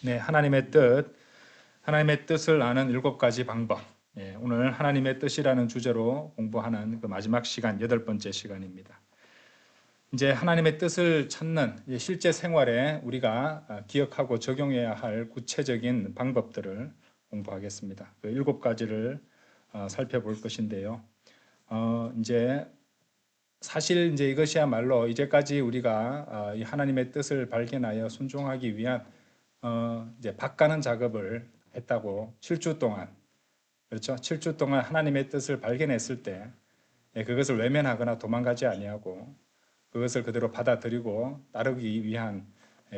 네, 하나님의 뜻을 아는 7가지 방법. 오늘 하나님의 뜻이라는 주제로 공부하는 그 마지막 시간, 8번째 시간입니다. 이제 하나님의 뜻을 찾는 실제 생활에 우리가 기억하고 적용해야 할 구체적인 방법들을 공부하겠습니다. 그 7가지를 살펴볼 것인데요. 이제 사실 이제 이것이야말로 이제까지 우리가 이 하나님의 뜻을 발견하여 순종하기 위한 이제 바꾸는 작업을 했다고 7주 동안, 그렇죠? 7주 동안 하나님의 뜻을 발견했을 때 그것을 외면하거나 도망가지 아니하고 그것을 그대로 받아들이고 따르기 위한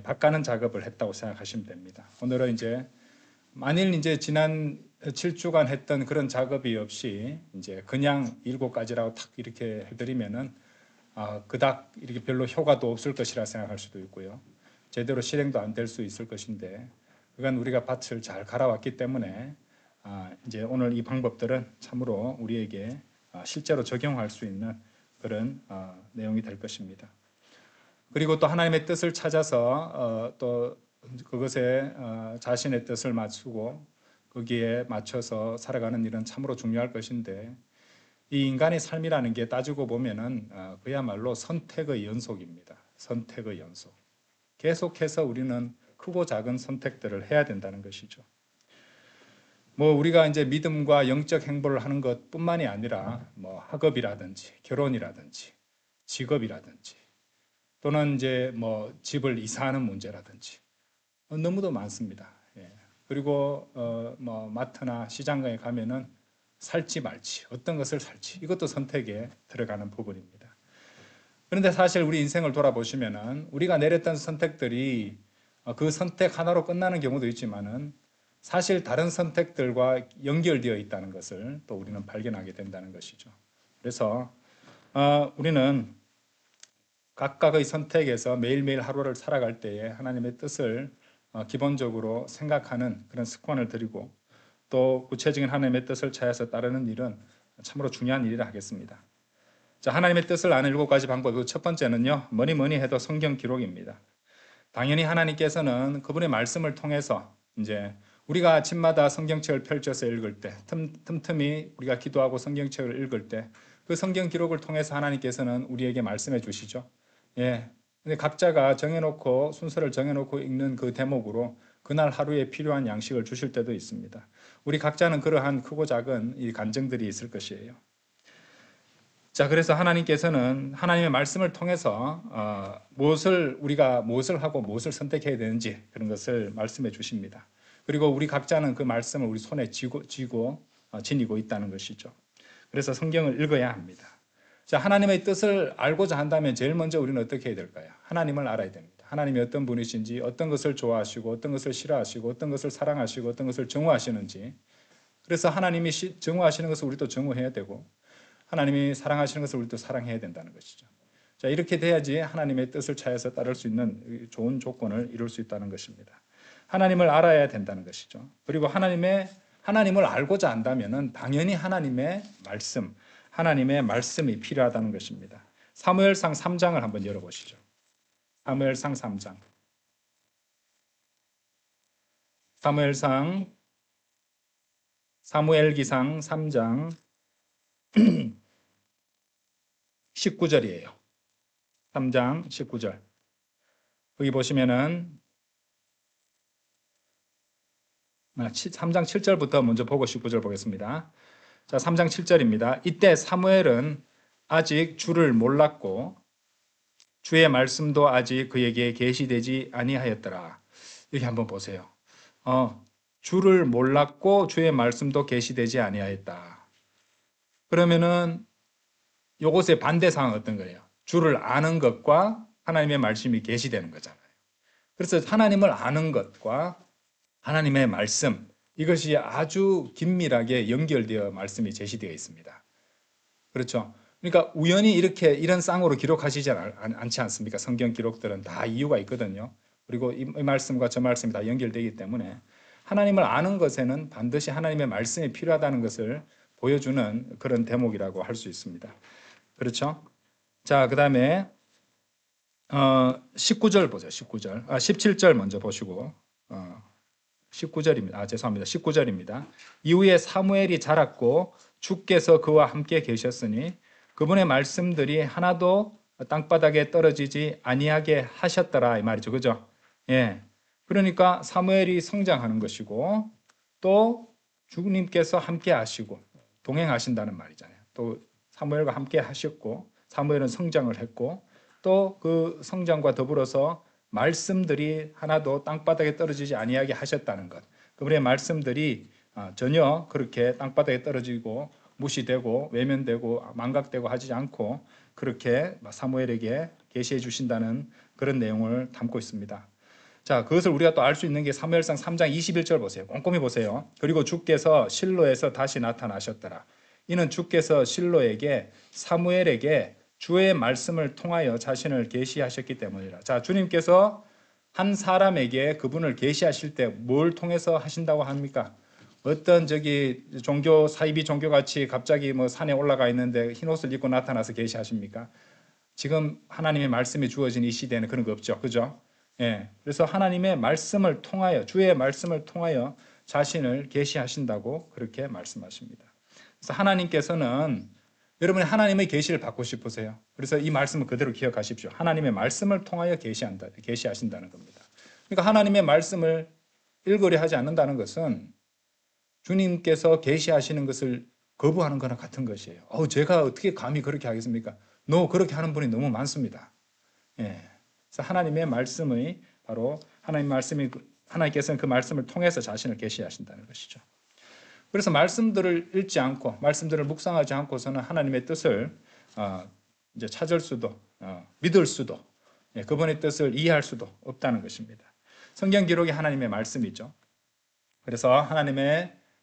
바꾸는 작업을 했다고 생각하시면 됩니다. 오늘은 이제 만일 이제 지난 7주간 했던 그런 작업이 없이 이제 그냥 7가지라고 탁 이렇게 해드리면은 그닥 이렇게 별로 효과도 없을 것이라 생각할 수도 있고요. 제대로 실행도 안 될 수 있을 것인데 그건 우리가 밭을 잘 갈아왔기 때문에 이제 오늘 이 방법들은 참으로 우리에게 실제로 적용할 수 있는 그런 내용이 될 것입니다. 그리고 또 하나님의 뜻을 찾아서 또 그것에 자신의 뜻을 맞추고 거기에 맞춰서 살아가는 일은 참으로 중요할 것인데 이 인간의 삶이라는 게 따지고 보면은 그야말로 선택의 연속입니다. 선택의 연속. 계속해서 우리는 크고 작은 선택들을 해야 된다는 것이죠. 뭐 우리가 이제 믿음과 영적 행보를 하는 것뿐만이 아니라 뭐 학업이라든지 결혼이라든지 직업이라든지 또는 이제 뭐 집을 이사하는 문제라든지 너무도 많습니다. 예. 그리고 뭐 마트나 시장가에 가면은 살지 말지 어떤 것을 살지 이것도 선택에 들어가는 부분입니다. 그런데 사실 우리 인생을 돌아보시면은 우리가 내렸던 선택들이 그 선택 하나로 끝나는 경우도 있지만은 사실 다른 선택들과 연결되어 있다는 것을 또 우리는 발견하게 된다는 것이죠. 그래서 우리는 각각의 선택에서 매일매일 하루를 살아갈 때에 하나님의 뜻을 기본적으로 생각하는 그런 습관을 들이고 또 구체적인 하나님의 뜻을 찾아서 따르는 일은 참으로 중요한 일이라 하겠습니다. 자, 하나님의 뜻을 아는 7가지 방법. 그 첫 번째는요, 뭐니 해도 성경 기록입니다. 당연히 하나님께서는 그분의 말씀을 통해서 이제 우리가 아침마다 성경책을 펼쳐서 읽을 때, 틈틈이 우리가 기도하고 성경책을 읽을 때, 그 성경 기록을 통해서 하나님께서는 우리에게 말씀해 주시죠. 예. 근데 각자가 정해놓고, 순서를 정해놓고 읽는 그 대목으로 그날 하루에 필요한 양식을 주실 때도 있습니다. 우리 각자는 그러한 크고 작은 이 간증들이 있을 것이에요. 자, 그래서 하나님께서는 하나님의 말씀을 통해서 우리가 무엇을 하고 무엇을 선택해야 되는지 그런 것을 말씀해 주십니다. 그리고 우리 각자는 그 말씀을 우리 손에 지니고 있다는 것이죠. 그래서 성경을 읽어야 합니다. 자, 하나님의 뜻을 알고자 한다면 제일 먼저 우리는 어떻게 해야 될까요? 하나님을 알아야 됩니다. 하나님이 어떤 분이신지, 어떤 것을 좋아하시고, 어떤 것을 싫어하시고, 어떤 것을 사랑하시고, 어떤 것을 정오하시는지. 그래서 하나님이 정오하시는 것을 우리도 정오해야 되고, 하나님이 사랑하시는 것을 우리도 사랑해야 된다는 것이죠. 자, 이렇게 돼야지 하나님의 뜻을 찾아서 따를 수 있는 좋은 조건을 이룰 수 있다는 것입니다. 하나님을 알아야 된다는 것이죠. 그리고 하나님을 알고자 한다면은 당연히 하나님의 말씀이 필요하다는 것입니다. 사무엘상 3장을 한번 열어보시죠. 사무엘상 3장. 사무엘기상 3장 19절이에요. 3장 19절. 거기 보시면은 3장 7절부터 먼저 보고 19절 보겠습니다. 자, 3장 7절입니다. 이때 사무엘은 아직 주를 몰랐고 주의 말씀도 아직 그에게 계시되지 아니하였더라. 여기 한번 보세요. 주를 몰랐고 주의 말씀도 계시되지 아니하였다. 그러면은 요것의 반대 상황은 어떤 거예요? 주를 아는 것과 하나님의 말씀이 계시되는 거잖아요. 그래서 하나님을 아는 것과 하나님의 말씀, 이것이 아주 긴밀하게 연결되어 말씀이 제시되어 있습니다. 그렇죠? 그러니까 우연히 이런 쌍으로 기록하시지 않지 않습니까? 성경 기록들은 다 이유가 있거든요. 그리고 이 말씀과 저 말씀이 다 연결되기 때문에 하나님을 아는 것에는 반드시 하나님의 말씀이 필요하다는 것을 보여주는 그런 대목이라고 할 수 있습니다. 그렇죠? 자, 그 다음에 19절 보죠. 19절. 17절 먼저 보시고 19절입니다. 죄송합니다. 19절입니다. 이후에 사무엘이 자랐고 주께서 그와 함께 계셨으니 그분의 말씀들이 하나도 땅바닥에 떨어지지 아니하게 하셨더라 이 말이죠. 그죠? 예. 그러니까 사무엘이 성장하는 것이고 또 주님께서 함께 하시고 동행하신다는 말이잖아요. 또 사무엘과 함께 하셨고 사무엘은 성장을 했고 또 그 성장과 더불어서 말씀들이 하나도 땅바닥에 떨어지지 아니하게 하셨다는 것. 그분의 말씀들이 전혀 그렇게 땅바닥에 떨어지고 무시되고 외면되고 망각되고 하지 않고 그렇게 사무엘에게 계시해 주신다는 그런 내용을 담고 있습니다. 자, 그것을 우리가 또 알 수 있는 게 사무엘상 3장 21절 보세요. 꼼꼼히 보세요. 그리고 주께서 실로에서 다시 나타나셨더라. 이는 주께서 실로에게 사무엘에게 주의 말씀을 통하여 자신을 계시하셨기 때문이라. 자, 주님께서 한 사람에게 그분을 계시하실 때 뭘 통해서 하신다고 합니까? 어떤 종교 사이비 종교같이 갑자기 뭐 산에 올라가 있는데 흰 옷을 입고 나타나서 계시하십니까? 지금 하나님의 말씀이 주어진 이 시대에는 그런 거 없죠. 그죠? 예. 그래서 하나님의 말씀을 통하여 주의 말씀을 통하여 자신을 계시하신다고 그렇게 말씀하십니다. 그래서 하나님께서는 여러분이 하나님의 계시를 받고 싶으세요. 그래서 이 말씀을 그대로 기억하십시오. 하나님의 말씀을 통하여 계시하신다는 겁니다. 그러니까 하나님의 말씀을 읽으려 하지 않는다는 것은 주님께서 계시하시는 것을 거부하는 거나 같은 것이에요. 제가 어떻게 감히 그렇게 하겠습니까? 그렇게 하는 분이 너무 많습니다. 예. 그래서 하나님의 말씀의 바로 하나님께서는 그 말씀을 통해서 자신을 계시하신다는 것이죠. 그래서 말씀들을 읽지 않고 말씀들을 묵상하지 않고서는 하나님의 뜻을 이제 찾을 수도 믿을 수도 그분의 뜻을 이해할 수도 없다는 것입니다. 성경 기록이 하나님의 말씀이죠. 그래서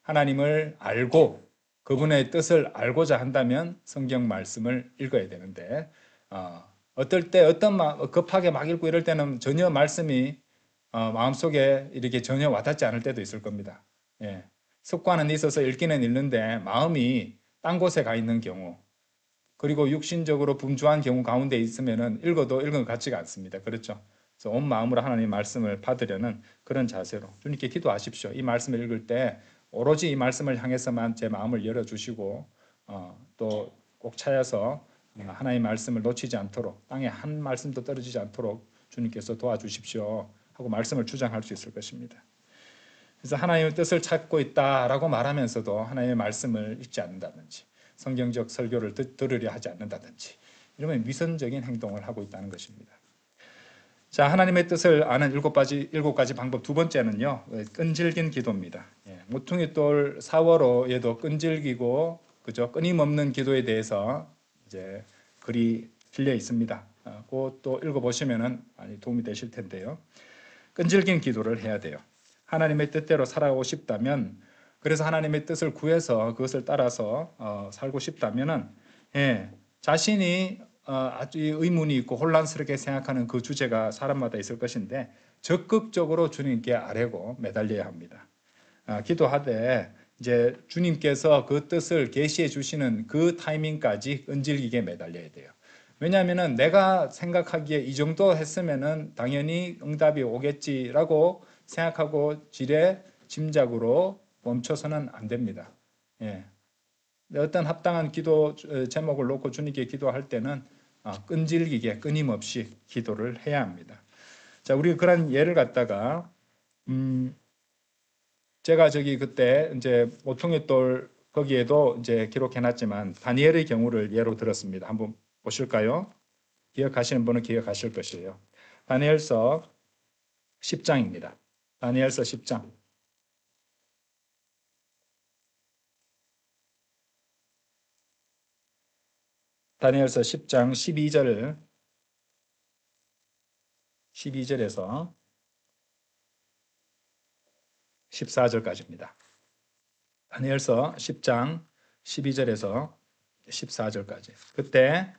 하나님을 알고 그분의 뜻을 알고자 한다면 성경 말씀을 읽어야 되는데 어떨 때 급하게 막 읽고 이럴 때는 전혀 말씀이 마음속에 이렇게 전혀 와닿지 않을 때도 있을 겁니다. 예. 습관은 있어서 읽기는 읽는데 마음이 딴 곳에 가 있는 경우 그리고 육신적으로 분주한 경우 가운데 있으면 읽어도 읽은 것 같지가 않습니다. 그렇죠? 그래서 온 마음으로 하나님의 말씀을 받으려는 그런 자세로 주님께 기도하십시오. 이 말씀을 읽을 때 오로지 이 말씀을 향해서만 제 마음을 열어주시고 또 꼭 찾아서 하나님의 말씀을 놓치지 않도록 땅에 한 말씀도 떨어지지 않도록 주님께서 도와주십시오 하고 말씀을 주장할 수 있을 것입니다. 그래서 하나님의 뜻을 찾고 있다라고 말하면서도 하나님의 말씀을 읽지 않는다든지 성경적 설교를 들으려 하지 않는다든지 이러면 위선적인 행동을 하고 있다는 것입니다. 자, 하나님의 뜻을 아는 일곱 가지 방법 두 번째는요, 끈질긴 기도입니다. 모퉁이 돌 4월호에도 끈질기고 그죠? 끊임없는 기도에 대해서 이제 글이 실려 있습니다. 그것도 읽어보시면은 많이 도움이 되실 텐데요. 끈질긴 기도를 해야 돼요. 하나님의 뜻대로 살아가고 싶다면, 그래서 하나님의 뜻을 구해서 그것을 따라서 살고 싶다면은 자신이 아주 의문이 있고 혼란스럽게 생각하는 그 주제가 사람마다 있을 것인데 적극적으로 주님께 아뢰고 매달려야 합니다. 기도하되 이제 주님께서 그 뜻을 계시해 주시는 그 타이밍까지 끈질기게 매달려야 돼요. 왜냐하면은 내가 생각하기에 이 정도 했으면은 당연히 응답이 오겠지라고 생각하고 짐작으로 멈춰서는 안 됩니다. 어떤 합당한 기도 제목을 놓고 주님께 기도할 때는 끈질기게 끊임없이 기도를 해야 합니다. 자, 우리 그런 예를 갖다가 제가 그때 이제 모퉁이 돌 거기에도 이제 기록해놨지만 다니엘의 경우를 예로 들었습니다. 한번 보실까요? 기억하시는 분은 기억하실 것이에요. 다니엘서 10장입니다. 다니엘서 10장. 다니엘서 10장 12절에서 14절까지입니다. 다니엘서 10장 12절에서 14절까지. 그때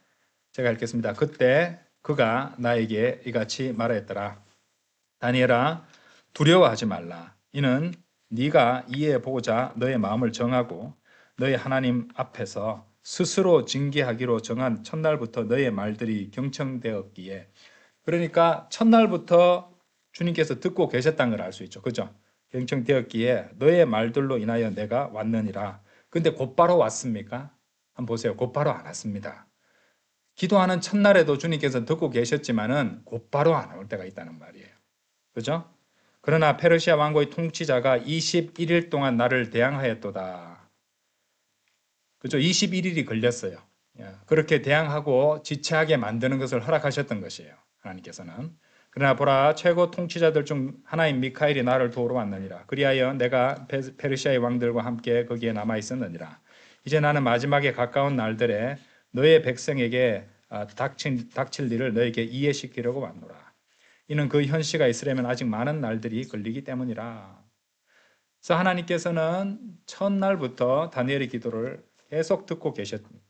제가 읽겠습니다. 그때 그가 나에게 이같이 말하였더라. 다니엘아, 두려워하지 말라. 이는 네가 이해보고자 너의 마음을 정하고 너의 하나님 앞에서 스스로 징계하기로 정한 첫날부터 너의 말들이 경청되었기에. 그러니까 첫날부터 주님께서 듣고 계셨다는 걸 알 수 있죠. 그죠? 경청되었기에 너의 말들로 인하여 내가 왔느니라. 근데 곧바로 왔습니까? 한번 보세요. 곧바로 안 왔습니다. 기도하는 첫날에도 주님께서 듣고 계셨지만은 곧바로 안 올 때가 있다는 말이에요. 그죠? 그러나 페르시아 왕국의 통치자가 21일 동안 나를 대항하였도다. 그죠? 21일이 걸렸어요. 그렇게 대항하고 지체하게 만드는 것을 허락하셨던 것이에요. 하나님께서는. 그러나 보라, 최고 통치자들 중 하나인 미카엘이 나를 도우러 왔느니라. 그리하여 내가 페르시아의 왕들과 함께 거기에 남아 있었느니라. 이제 나는 마지막에 가까운 날들에 너의 백성에게 닥칠 일을 너에게 이해시키려고 왔노라. 이는 그 현시가 있으려면 아직 많은 날들이 걸리기 때문이라. 그래서 하나님께서는 첫날부터 다니엘의 기도를 계속 듣고 계셨습니다.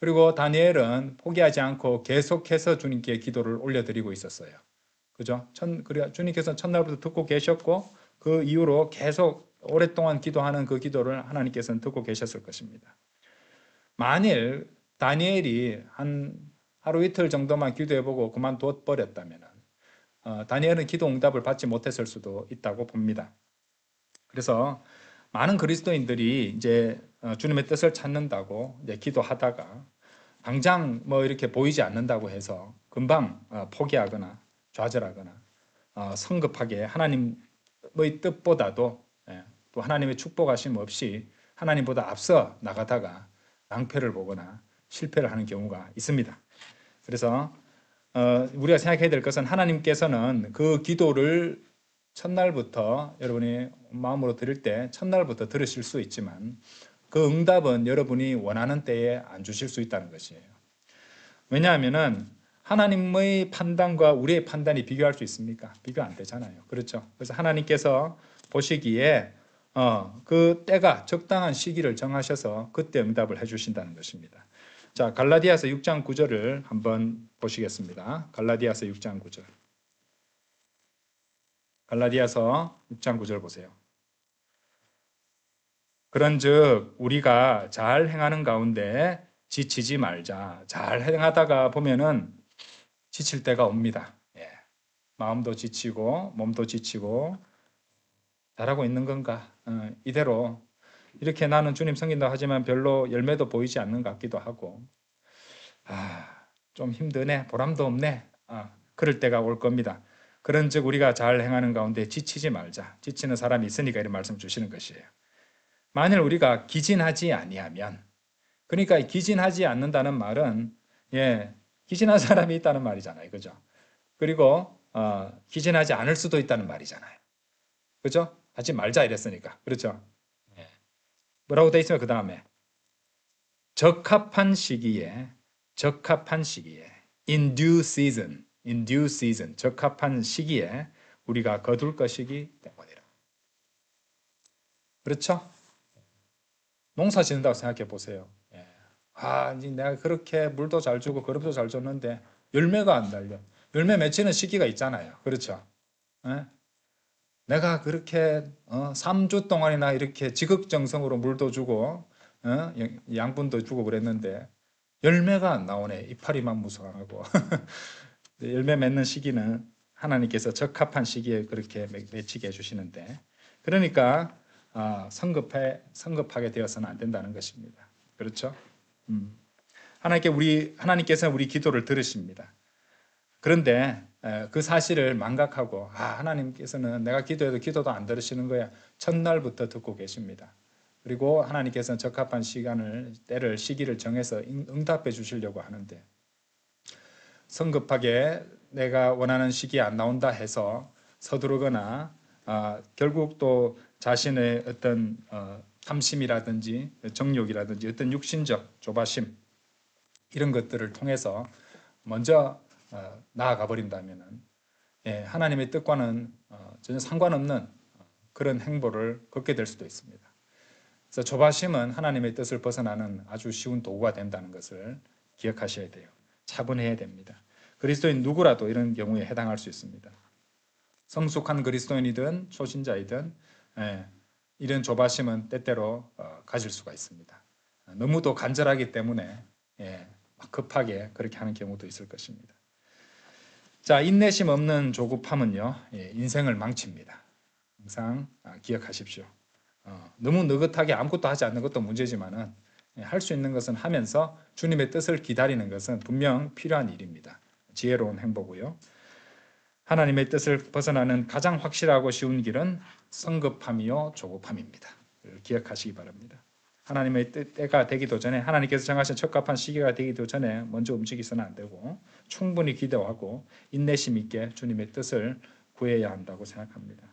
그리고 다니엘은 포기하지 않고 계속해서 주님께 기도를 올려드리고 있었어요. 그죠? 주님께서 첫날부터 듣고 계셨고 그 이후로 계속 오랫동안 기도하는 그 기도를 하나님께서는 듣고 계셨을 것입니다. 만일 다니엘이 한 하루 이틀 정도만 기도해보고 그만둬 버렸다면 다니엘은 기도 응답을 받지 못했을 수도 있다고 봅니다. 그래서 많은 그리스도인들이 이제 주님의 뜻을 찾는다고 이제 기도하다가 당장 뭐 이렇게 보이지 않는다고 해서 금방 포기하거나 좌절하거나 성급하게 하나님의 뜻보다도 또 하나님의 축복하심 없이 하나님보다 앞서 나가다가 낭패를 보거나 실패를 하는 경우가 있습니다. 그래서 우리가 생각해야 될 것은 하나님께서는 그 기도를 첫날부터 여러분이 마음으로 드릴 때 첫날부터 들으실 수 있지만 그 응답은 여러분이 원하는 때에 안 주실 수 있다는 것이에요. 왜냐하면은 하나님의 판단과 우리의 판단이 비교할 수 있습니까? 비교 안 되잖아요. 그렇죠? 그래서 하나님께서 보시기에 그 때가 적당한 시기를 정하셔서 그때 응답을 해주신다는 것입니다. 자, 갈라디아서 6장 9절을 한번 보시겠습니다. 갈라디아서 6장 9절. 갈라디아서 6장 9절 보세요. 그런즉 우리가 잘 행하는 가운데 지치지 말자. 잘 행하다가 보면은 지칠 때가 옵니다. 마음도 지치고 몸도 지치고 잘하고 있는 건가? 이대로 이렇게 나는 주님 섬긴다 하지만 별로 열매도 보이지 않는 것 같기도 하고 좀 힘드네, 보람도 없네. 그럴 때가 올 겁니다. 그런즉 우리가 잘 행하는 가운데 지치지 말자. 지치는 사람이 있으니까 이런 말씀 주시는 것이에요. 만일 우리가 기진하지 아니하면, 그러니까 기진하지 않는다는 말은 기진한 사람이 있다는 말이잖아요, 그죠? 그리고 기진하지 않을 수도 있다는 말이잖아요, 그죠? 하지 말자 이랬으니까, 그렇죠? 뭐라고 돼 있으면 그 다음에 적합한 시기에 in due season 적합한 시기에 우리가 거둘 것이기 때문이라. 그렇죠? 농사 짓는다고 생각해 보세요. 이제 내가 그렇게 물도 잘 주고 거름도 잘 줬는데 열매가 안 달려. 열매 맺히는 시기가 있잖아요. 그렇죠? 내가 그렇게 3주 동안이나 이렇게 지극정성으로 물도 주고 양분도 주고 그랬는데 열매가 안 나오네. 이파리만 무성하고. 열매 맺는 시기는 하나님께서 적합한 시기에 그렇게 맺히게 해주시는데 그러니까 성급하게 되어서는 안 된다는 것입니다. 그렇죠? 하나님께서는 우리 기도를 들으십니다. 그런데 그 사실을 망각하고 하나님께서는 내가 기도해도 기도도 안 들으시는 거야. 첫날부터 듣고 계십니다. 그리고 하나님께서는 적합한 시기를 정해서 응답해 주시려고 하는데 성급하게 내가 원하는 시기에 안 나온다 해서 서두르거나 결국 또 자신의 어떤 탐심이라든지 정욕이라든지 어떤 육신적 조바심 이런 것들을 통해서 먼저 나아가 버린다면은 하나님의 뜻과는 전혀 상관없는 그런 행보를 걷게 될 수도 있습니다. 그래서 조바심은 하나님의 뜻을 벗어나는 아주 쉬운 도구가 된다는 것을 기억하셔야 돼요. 차분해야 됩니다. 그리스도인 누구라도 이런 경우에 해당할 수 있습니다. 성숙한 그리스도인이든 초신자이든 이런 조바심은 때때로 가질 수가 있습니다. 너무도 간절하기 때문에 급하게 그렇게 하는 경우도 있을 것입니다. 자, 인내심 없는 조급함은요 인생을 망칩니다. 항상 기억하십시오. 너무 느긋하게 아무것도 하지 않는 것도 문제지만은 할 수 있는 것은 하면서 주님의 뜻을 기다리는 것은 분명 필요한 일입니다. 지혜로운 행보고요. 하나님의 뜻을 벗어나는 가장 확실하고 쉬운 길은 성급함이요 조급함입니다. 기억하시기 바랍니다. 하나님의 때가 되기도 전에, 하나님께서 정하신 적합한 시기가 되기도 전에 먼저 움직이서는 안 되고 충분히 기도하고 인내심 있게 주님의 뜻을 구해야 한다고 생각합니다.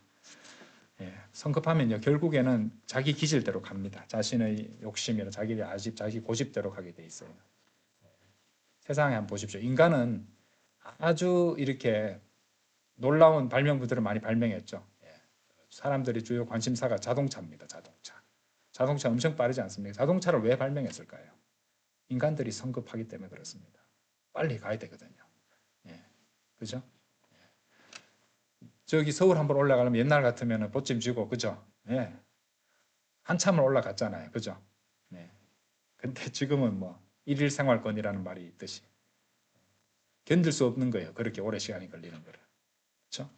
성급하면요 결국에는 자기 기질대로 갑니다. 자신의 욕심이나 자기 아집, 자기 고집대로 가게 돼 있어요. 세상에 한번 보십시오. 인간은 아주 이렇게 놀라운 발명품들을 많이 발명했죠. 사람들이 주요 관심사가 자동차입니다. 자동차 엄청 빠르지 않습니까? 자동차를 왜 발명했을까요? 인간들이 성급하기 때문에 그렇습니다. 빨리 가야 되거든요. 그죠? 저기 서울 한번 올라가려면 옛날 같으면 보찜 쥐고, 그죠? 한참을 올라갔잖아요. 그죠? 근데 지금은 뭐 일일 생활권이라는 말이 있듯이 견딜 수 없는 거예요. 그렇게 오래 시간이 걸리는 거를. 그렇죠?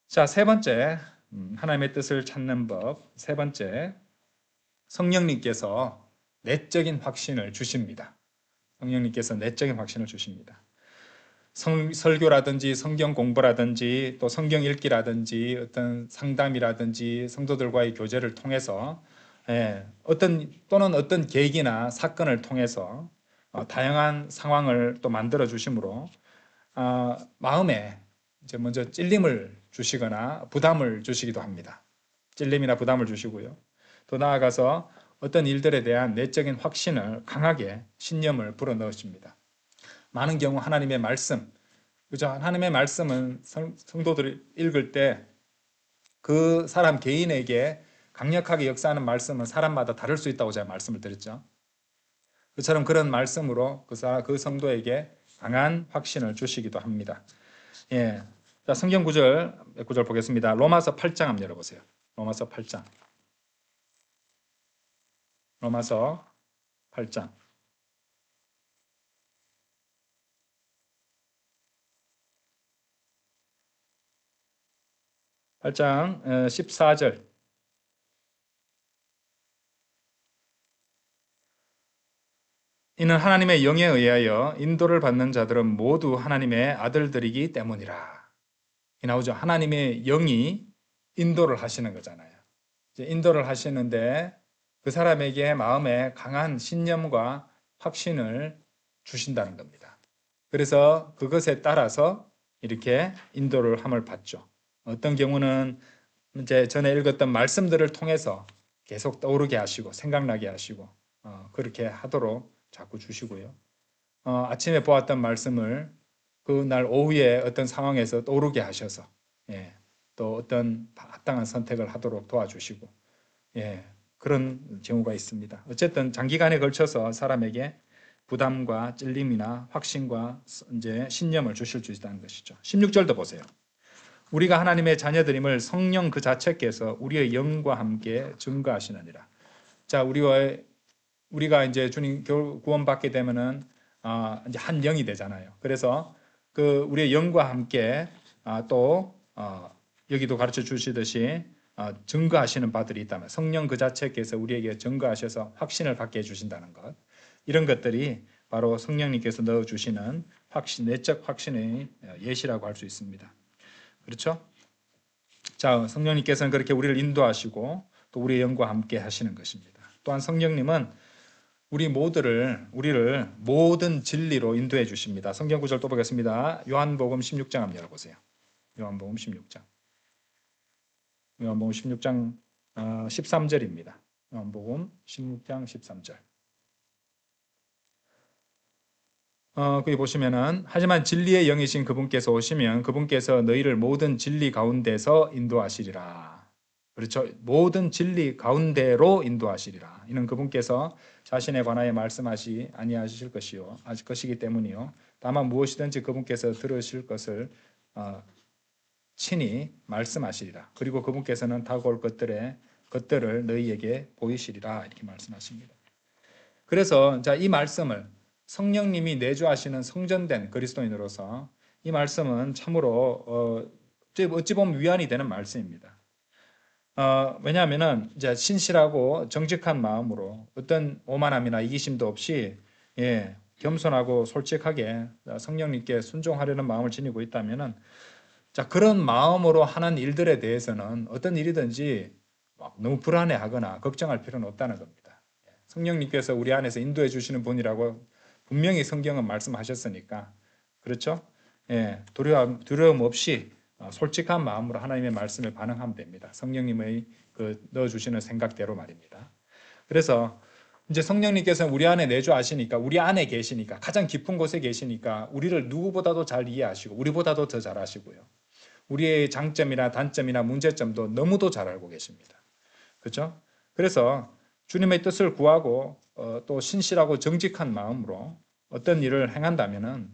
자, 세 번째, 하나님의 뜻을 찾는 법. 세 번째, 성령님께서 내적인 확신을 주십니다. 성령님께서 내적인 확신을 주십니다. 설교라든지 성경 공부라든지 또 성경 읽기라든지 어떤 상담이라든지 성도들과의 교제를 통해서 어떤 계기나 사건을 통해서 다양한 상황을 또 만들어 주심으로 마음에 이제 먼저 찔림을 주시거나 부담을 주시기도 합니다. 찔림이나 부담을 주시고요. 또 나아가서 어떤 일들에 대한 내적인 확신을 강하게 신념을 불어넣으십니다. 많은 경우 하나님의 말씀, 그죠? 하나님의 말씀은 성도들이 읽을 때 그 사람 개인에게 강력하게 역사하는 말씀은 사람마다 다를 수 있다고 제가 말씀을 드렸죠. 그처럼 그런 말씀으로 그 성도에게 강한 확신을 주시기도 합니다. 자, 성경 구절 몇 구절 보겠습니다. 로마서 8장 한번 열어보세요. 로마서 8장. 로마서 8장. 8장 14절. 이는 하나님의 영에 의하여 인도를 받는 자들은 모두 하나님의 아들들이기 때문이라. 이 나오죠. 하나님의 영이 인도를 하시는 거잖아요. 이제 인도를 하시는데 그 사람에게 마음에 강한 신념과 확신을 주신다는 겁니다. 그래서 그것에 따라서 이렇게 인도를 함을 받죠. 어떤 경우는 이제 전에 읽었던 말씀들을 통해서 계속 떠오르게 하시고 생각나게 하시고 그렇게 하도록 자꾸 주시고요. 아침에 보았던 말씀을 그날 오후에 어떤 상황에서 떠오르게 하셔서 또 어떤 합당한 선택을 하도록 도와주시고 그런 경우가 있습니다. 어쨌든 장기간에 걸쳐서 사람에게 부담과 찔림이나 확신과 이제 신념을 주실 수 있다는 것이죠. 16절도 보세요. 우리가 하나님의 자녀들임을 성령 그 자체께서 우리의 영과 함께 증거하시느니라. 자, 우리가 이제 주님 구원받게 되면은 이제 한 영이 되잖아요. 그래서 그 우리의 영과 함께 또 여기도 가르쳐 주시듯이 증거하시는 바들이 있다면 성령 그 자체께서 우리에게 증거하셔서 확신을 갖게 해주신다는 것, 이런 것들이 바로 성령님께서 넣어주시는 확신, 내적 확신의 예시라고 할 수 있습니다. 그렇죠? 자, 성령님께서는 그렇게 우리를 인도하시고 또 우리의 영과 함께 하시는 것입니다. 또한 성령님은 우리를 모든 진리로 인도해 주십니다. 성경 구절 또 보겠습니다. 요한복음 16장 한번 열어보세요. 요한복음 16장. 요한복음 16장 13절입니다. 요한복음 16장 13절. 거기 보시면은 하지만 진리의 영이신 그분께서 오시면 그분께서 너희를 모든 진리 가운데서 인도하시리라. 그렇죠. 모든 진리 가운데로 인도하시리라. 이는 그분께서 자신에 관하여 말씀하시 아니하실 것이요 아실 것이기 때문이요. 다만 무엇이든지 그분께서 들으실 것을 친히 말씀하시리라. 그리고 그분께서는 다가올 것들을 너희에게 보이시리라. 이렇게 말씀하십니다. 그래서 자, 이 말씀을 성령님이 내주하시는 성전된 그리스도인으로서 이 말씀은 참으로 어찌 보면 위안이 되는 말씀입니다. 왜냐하면은 이제 신실하고 정직한 마음으로 어떤 오만함이나 이기심도 없이 겸손하고 솔직하게 성령님께 순종하려는 마음을 지니고 있다면은 자, 그런 마음으로 하는 일들에 대해서는 어떤 일이든지 막 너무 불안해하거나 걱정할 필요는 없다는 겁니다. 성령님께서 우리 안에서 인도해 주시는 분이라고 분명히 성경은 말씀하셨으니까 그렇죠? 두려움 없이 솔직한 마음으로 하나님의 말씀에 반응하면 됩니다. 성령님의 그 넣어주시는 생각대로 말입니다. 그래서 이제 성령님께서는 우리 안에 내주하시니까 우리 안에 계시니까 가장 깊은 곳에 계시니까 우리를 누구보다도 잘 이해하시고 우리보다도 더 잘 아시고요. 우리의 장점이나 단점이나 문제점도 너무도 잘 알고 계십니다. 그렇죠? 그래서 주님의 뜻을 구하고 또 신실하고 정직한 마음으로 어떤 일을 행한다면은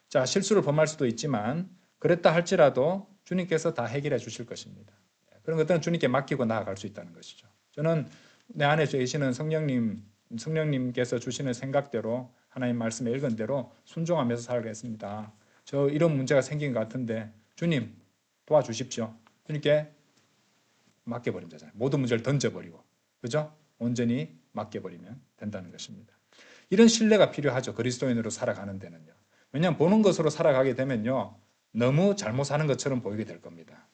자, 실수를 범할 수도 있지만 그랬다 할지라도 주님께서 다 해결해 주실 것입니다. 그런 것들은 주님께 맡기고 나아갈 수 있다는 것이죠. 저는 내 안에 계시는 성령님께서 주시는 생각대로 하나님 말씀에 읽은 대로 순종하면서 살겠습니다. 저 이런 문제가 생긴 것 같은데 주님 도와주십시오. 주님께 맡겨버리면 되잖아요. 모든 문제를 던져버리고 그죠? 온전히 맡겨버리면 된다는 것입니다. 이런 신뢰가 필요하죠. 그리스도인으로 살아가는 데는요. 왜냐하면 보는 것으로 살아가게 되면요. 너무 잘못 사는 것처럼 보이게 될 겁니다.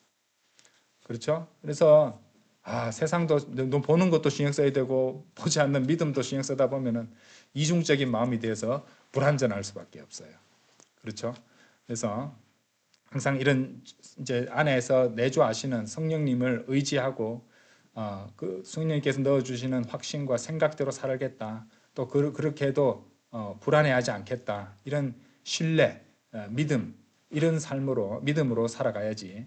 그렇죠? 그래서 세상도 보는 것도 신경 써야 되고 보지 않는 믿음도 신경 쓰다 보면은 이중적인 마음이 돼서 불완전할 수밖에 없어요. 그렇죠? 그래서 항상 이런 이제 안에서 내주하시는 성령님을 의지하고 그 성령님께서 넣어주시는 확신과 생각대로 살겠다. 또 그렇게 해도 불안해하지 않겠다. 이런 신뢰, 믿음 이런 믿음으로 살아가야지.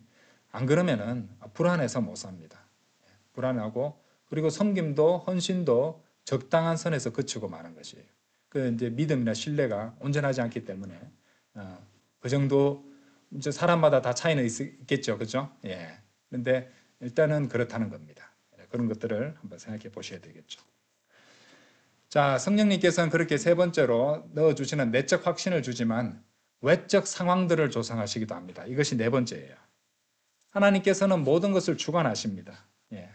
안 그러면은 불안해서 못 삽니다. 불안하고 그리고 섬김도 헌신도 적당한 선에서 그치고 마는 것이에요. 그 이제 믿음이나 신뢰가 온전하지 않기 때문에 그 정도 이제 사람마다 다 차이는 있겠죠, 그렇죠? 그런데 일단은 그렇다는 겁니다. 그런 것들을 한번 생각해 보셔야 되겠죠. 자, 성령님께서는 그렇게 세 번째로 넣어주시는 내적 확신을 주지만 외적 상황들을 조성하시기도 합니다. 이것이 네 번째예요. 하나님께서는 모든 것을 주관하십니다.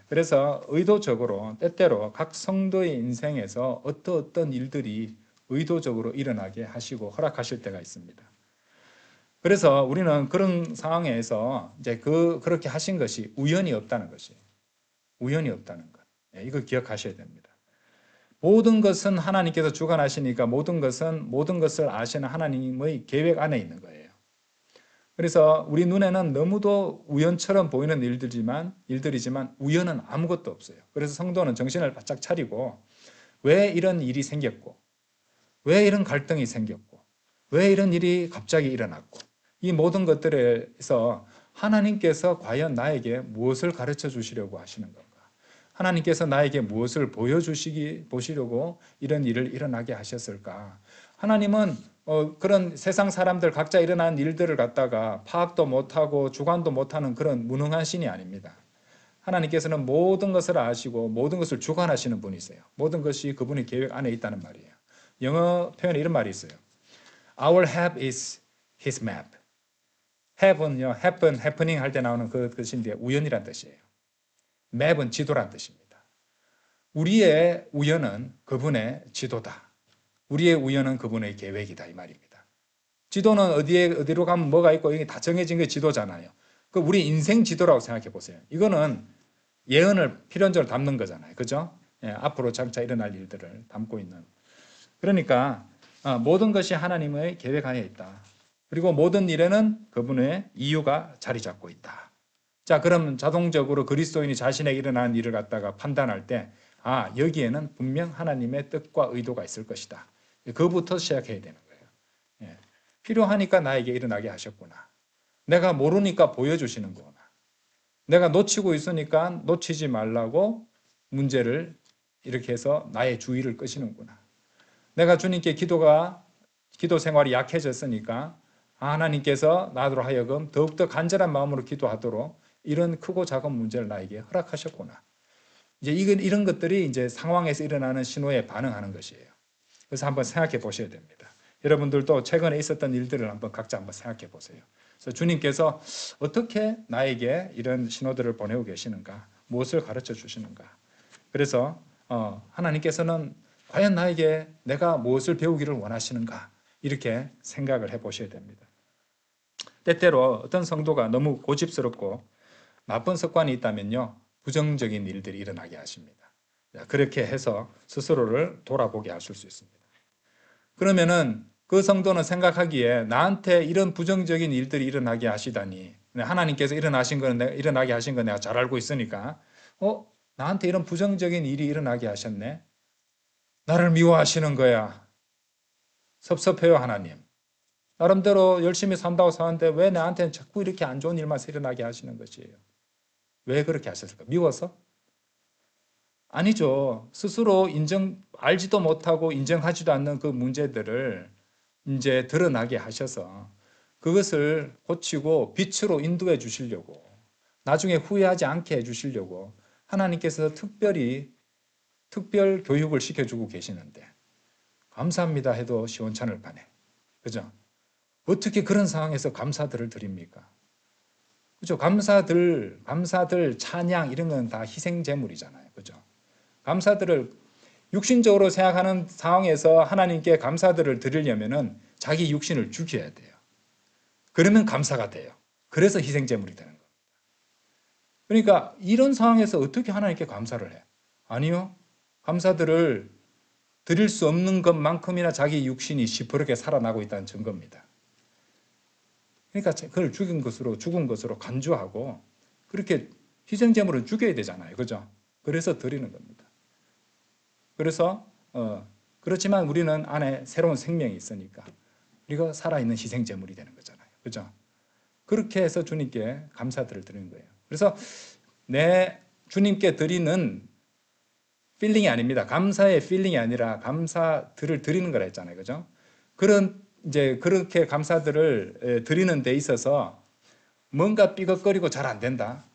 그래서 의도적으로 때때로 각 성도의 인생에서 어떤 일들이 의도적으로 일어나게 하시고 허락하실 때가 있습니다. 그래서 우리는 그런 상황에서 이제 그렇게 하신 것이 우연이 없다는 것이에요. 우연이 없다는 것. 이거 기억하셔야 됩니다. 모든 것은 하나님께서 주관하시니까 모든 것을 아시는 하나님의 계획 안에 있는 거예요. 그래서 우리 눈에는 너무도 우연처럼 보이는 일들이지만 우연은 아무것도 없어요. 그래서 성도는 정신을 바짝 차리고 왜 이런 일이 생겼고 왜 이런 갈등이 생겼고 왜 이런 일이 갑자기 일어났고 이 모든 것들에서 하나님께서 과연 나에게 무엇을 가르쳐 주시려고 하시는 건가? 하나님께서 나에게 무엇을 보시려고 이런 일을 일어나게 하셨을까? 하나님은 그런 세상 사람들 각자 일어난 일들을 갖다가 파악도 못하고 주관도 못하는 그런 무능한 신이 아닙니다. 하나님께서는 모든 것을 아시고 모든 것을 주관하시는 분이세요. 모든 것이 그분의 계획 안에 있다는 말이에요. 영어 표현에 이런 말이 있어요. Our help is His map. have은요, happening 할 때 나오는 그 뜻인데 우연이란 뜻이에요. map은 지도란 뜻입니다. 우리의 우연은 그분의 지도다. 우리의 우연은 그분의 계획이다 이 말입니다. 지도는 어디로 가면 뭐가 있고 이게 다 정해진 게 지도잖아요. 그 우리 인생 지도라고 생각해 보세요. 이거는 예언을 필연적으로 담는 거잖아요. 그죠? 앞으로 장차 일어날 일들을 담고 있는. 그러니까 모든 것이 하나님의 계획 안에 있다. 그리고 모든 일에는 그분의 이유가 자리 잡고 있다. 자, 그럼 자동적으로 그리스도인이 자신에게 일어난 일을 갖다가 판단할 때 여기에는 분명 하나님의 뜻과 의도가 있을 것이다. 그부터 시작해야 되는 거예요. 필요하니까 나에게 일어나게 하셨구나. 내가 모르니까 보여주시는구나. 내가 놓치고 있으니까 놓치지 말라고 문제를 이렇게 해서 나의 주의를 끄시는구나. 내가 주님께 기도 생활이 약해졌으니까 하나님께서 나로 하여금 더욱더 간절한 마음으로 기도하도록 이런 크고 작은 문제를 나에게 허락하셨구나. 이제 이런 것들이 이제 상황에서 일어나는 신호에 반응하는 것이에요. 그래서 한번 생각해 보셔야 됩니다. 여러분들도 최근에 있었던 일들을 한번 각자 한번 생각해 보세요. 그래서 주님께서 어떻게 나에게 이런 신호들을 보내고 계시는가, 무엇을 가르쳐 주시는가. 그래서 하나님께서는 과연 나에게 내가 무엇을 배우기를 원하시는가, 이렇게 생각을 해 보셔야 됩니다. 때때로 어떤 성도가 너무 고집스럽고 나쁜 습관이 있다면요, 부정적인 일들이 일어나게 하십니다. 그렇게 해서 스스로를 돌아보게 하실 수 있습니다. 그러면은 그 성도는 생각하기에 나한테 이런 부정적인 일들이 일어나게 하시다니, 하나님께서 일어나게 하신 건 내가 잘 알고 있으니까, 나한테 이런 부정적인 일이 일어나게 하셨네. 나를 미워하시는 거야. 섭섭해요, 하나님. 나름대로 열심히 산다고 사는데 왜 나한테는 자꾸 이렇게 안 좋은 일만 일어나게 하시는 것이에요? 왜 그렇게 하셨을까? 미워서? 아니죠. 스스로 알지도 못하고 인정하지도 않는 그 문제들을 이제 드러나게 하셔서 그것을 고치고 빛으로 인도해 주시려고, 나중에 후회하지 않게 해 주시려고 하나님께서 특별 교육을 시켜주고 계시는데, 감사합니다 해도 시원찮을 판에. 그죠? 어떻게 그런 상황에서 감사들을 드립니까? 그죠? 감사들, 찬양, 이런 건 다 희생제물이잖아요. 그죠? 감사들을 육신적으로 생각하는 상황에서 하나님께 감사들을 드리려면은 자기 육신을 죽여야 돼요. 그러면 감사가 돼요. 그래서 희생제물이 되는 거예요. 그러니까 이런 상황에서 어떻게 하나님께 감사를 해? 아니요. 감사들을 드릴 수 없는 것만큼이나 자기 육신이 시퍼렇게 살아나고 있다는 증거입니다. 그러니까 그걸 죽은 것으로 간주하고, 그렇게 희생제물은 죽여야 되잖아요. 그죠? 그래서 드리는 겁니다. 그래서 그렇지만 우리는 안에 새로운 생명이 있으니까 우리가 살아있는 희생제물이 되는 거잖아요. 그죠? 그렇게 해서 주님께 감사들을 드리는 거예요. 그래서 내 주님께 드리는 필링이 아닙니다. 감사의 필링이 아니라 감사들을 드리는 거라 했잖아요. 그죠? 그렇게 감사들을 드리는 데 있어서 뭔가 삐걱거리고 잘 안 된다.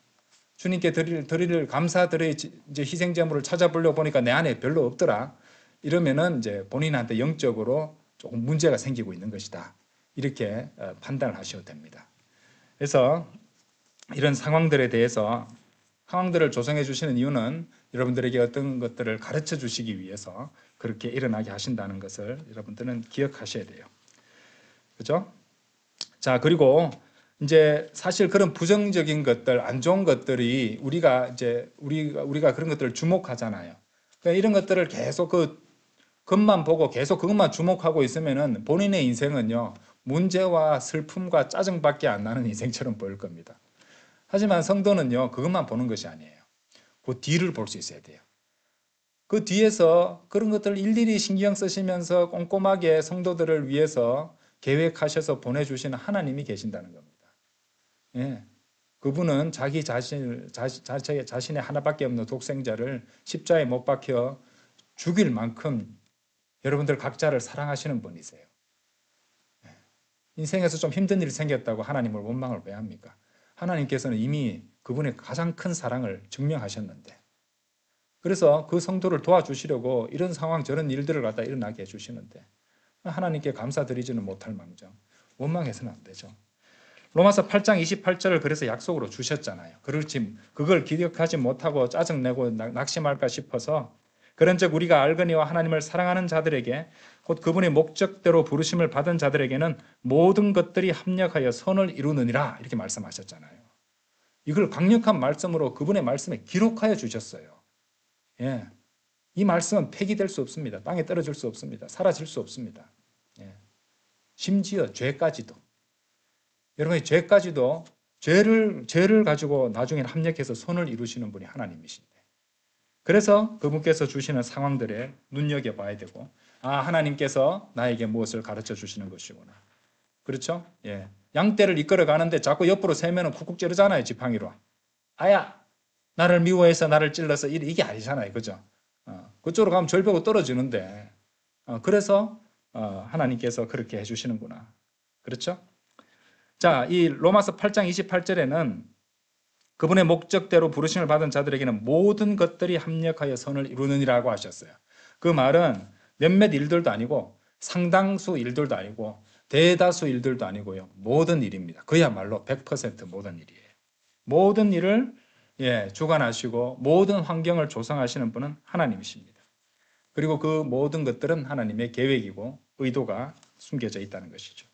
주님께 드릴 감사들의 이제 희생제물을 찾아보려고 보니까 내 안에 별로 없더라. 이러면은 이제 본인한테 영적으로 조금 문제가 생기고 있는 것이다. 이렇게 판단을 하셔도 됩니다. 그래서 이런 상황들에 대해서 상황들을 조성해 주시는 이유는 여러분들에게 어떤 것들을 가르쳐 주시기 위해서 그렇게 일어나게 하신다는 것을 여러분들은 기억하셔야 돼요. 그죠? 자, 그리고 이제 사실 그런 부정적인 것들, 안 좋은 것들이 우리가 그런 것들을 주목하잖아요. 그러니까 이런 것들을 계속 그것만 보고 계속 그것만 주목하고 있으면은 본인의 인생은요, 문제와 슬픔과 짜증밖에 안 나는 인생처럼 보일 겁니다. 하지만 성도는요, 그것만 보는 것이 아니에요. 그 뒤를 볼 수 있어야 돼요. 그 뒤에서 그런 것들을 일일이 신경 쓰시면서 꼼꼼하게 성도들을 위해서 계획하셔서 보내주시는 하나님이 계신다는 겁니다. 예. 그분은 자신의 하나밖에 없는 독생자를 십자가에 못 박혀 죽일 만큼 여러분들 각자를 사랑하시는 분이세요. 예. 인생에서 좀 힘든 일이 생겼다고 하나님을 원망을 왜 합니까? 하나님께서는 이미 그분의 가장 큰 사랑을 증명하셨는데, 그래서 그 성도를 도와주시려고 이런 상황 저런 일들을 갖다 일어나게 해주시는데 하나님께 감사드리지는 못할 망정 원망해서는 안 되죠. 로마서 8장 28절을 그래서 약속으로 주셨잖아요. 그렇지, 그걸 기억하지 못하고 짜증내고 낙심할까 싶어서, 그런즉 우리가 알거니와 하나님을 사랑하는 자들에게 곧 그분의 목적대로 부르심을 받은 자들에게는 모든 것들이 합력하여 선을 이루느니라, 이렇게 말씀하셨잖아요. 이걸 강력한 말씀으로 그분의 말씀에 기록하여 주셨어요. 예. 이 말씀은 폐기될 수 없습니다. 땅에 떨어질 수 없습니다. 사라질 수 없습니다. 예. 심지어 죄까지도, 여러분의 죄까지도, 죄를 가지고 나중에는 합력해서 선을 이루시는 분이 하나님이신데, 그래서 그분께서 주시는 상황들에 눈여겨봐야 되고, 하나님께서 나에게 무엇을 가르쳐 주시는 것이구나. 그렇죠? 예. 양떼를 이끌어 가는데 자꾸 옆으로 세면은 쿡쿡 찌르잖아요, 지팡이로. 아야, 나를 미워해서 나를 찔러서, 이게 아니잖아요. 그죠? 그쪽으로 가면 절벽으로 떨어지는데, 그래서 하나님께서 그렇게 해주시는구나. 그렇죠? 자, 이 로마서 8장 28절에는 그분의 목적대로 부르심을 받은 자들에게는 모든 것들이 합력하여 선을 이루느니라고 하셨어요. 그 말은 몇몇 일들도 아니고 상당수 일들도 아니고 대다수 일들도 아니고요. 모든 일입니다. 그야말로 100% 모든 일이에요. 모든 일을 주관하시고 모든 환경을 조성하시는 분은 하나님이십니다. 그리고 그 모든 것들은 하나님의 계획이고 의도가 숨겨져 있다는 것이죠.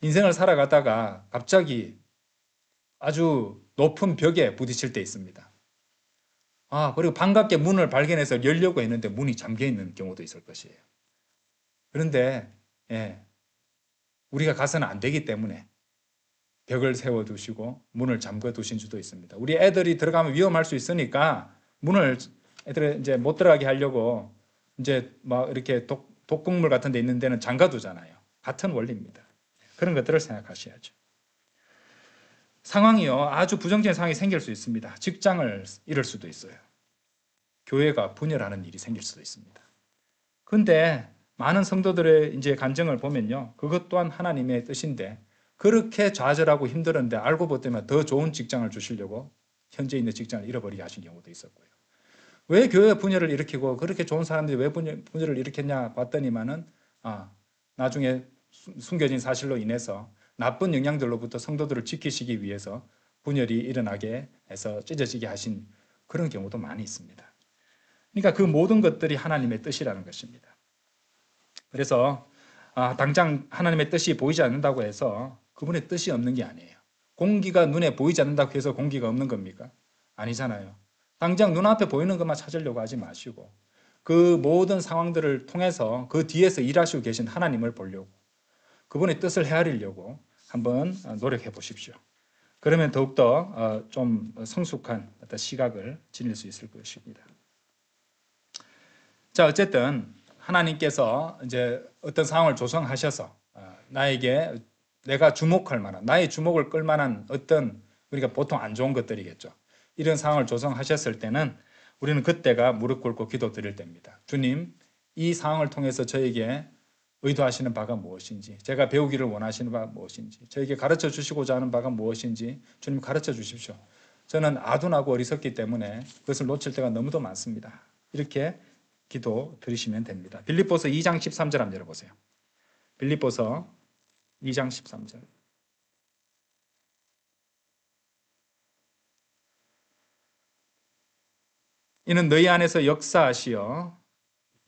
인생을 살아가다가 갑자기 아주 높은 벽에 부딪힐 때 있습니다. 그리고 반갑게 문을 발견해서 열려고 했는데 문이 잠겨 있는 경우도 있을 것이에요. 그런데 우리가 가서는 안 되기 때문에 벽을 세워두시고 문을 잠궈 두신 수도 있습니다. 우리 애들이 들어가면 위험할 수 있으니까 문을 애들 이제 못 들어가게 하려고 이제 막 이렇게 독극물 같은 데 있는 데는 잠가 두잖아요. 같은 원리입니다. 그런 것들을 생각하셔야죠. 상황이요. 아주 부정적인 상황이 생길 수 있습니다. 직장을 잃을 수도 있어요. 교회가 분열하는 일이 생길 수도 있습니다. 근데 많은 성도들의 이제 간증을 보면요. 그것 또한 하나님의 뜻인데 그렇게 좌절하고 힘들었는데 알고 보면 더 좋은 직장을 주시려고 현재 있는 직장을 잃어버리게 하신 경우도 있었고요. 왜 교회 분열을 일으키고 그렇게 좋은 사람들이 왜 분열을 일으켰냐 봤더니만은 나중에 숨겨진 사실로 인해서 나쁜 영향들로부터 성도들을 지키시기 위해서 분열이 일어나게 해서 찢어지게 하신 그런 경우도 많이 있습니다. 그러니까 그 모든 것들이 하나님의 뜻이라는 것입니다. 그래서 당장 하나님의 뜻이 보이지 않는다고 해서 그분의 뜻이 없는 게 아니에요. 공기가 눈에 보이지 않는다고 해서 공기가 없는 겁니까? 아니잖아요. 당장 눈앞에 보이는 것만 찾으려고 하지 마시고 그 모든 상황들을 통해서 그 뒤에서 일하시고 계신 하나님을 보려고 그분의 뜻을 헤아리려고 한번 노력해 보십시오. 그러면 더욱더 좀 성숙한 어떤 시각을 지닐 수 있을 것입니다. 자, 어쨌든 하나님께서 이제 어떤 상황을 조성하셔서 나에게 내가 주목할 만한, 나의 주목을 끌 만한 어떤 우리가 보통 안 좋은 것들이겠죠. 이런 상황을 조성하셨을 때는 우리는 그때가 무릎 꿇고 기도 드릴 때입니다. 주님, 이 상황을 통해서 저에게 의도하시는 바가 무엇인지, 제가 배우기를 원하시는 바가 무엇인지, 저에게 가르쳐 주시고자 하는 바가 무엇인지 주님 가르쳐 주십시오. 저는 아둔하고 어리석기 때문에 그것을 놓칠 때가 너무도 많습니다. 이렇게 기도 드리시면 됩니다. 빌립보서 2장 13절 한번 열어보세요. 빌립보서 2장 13절. 이는 너희 안에서 역사하시어,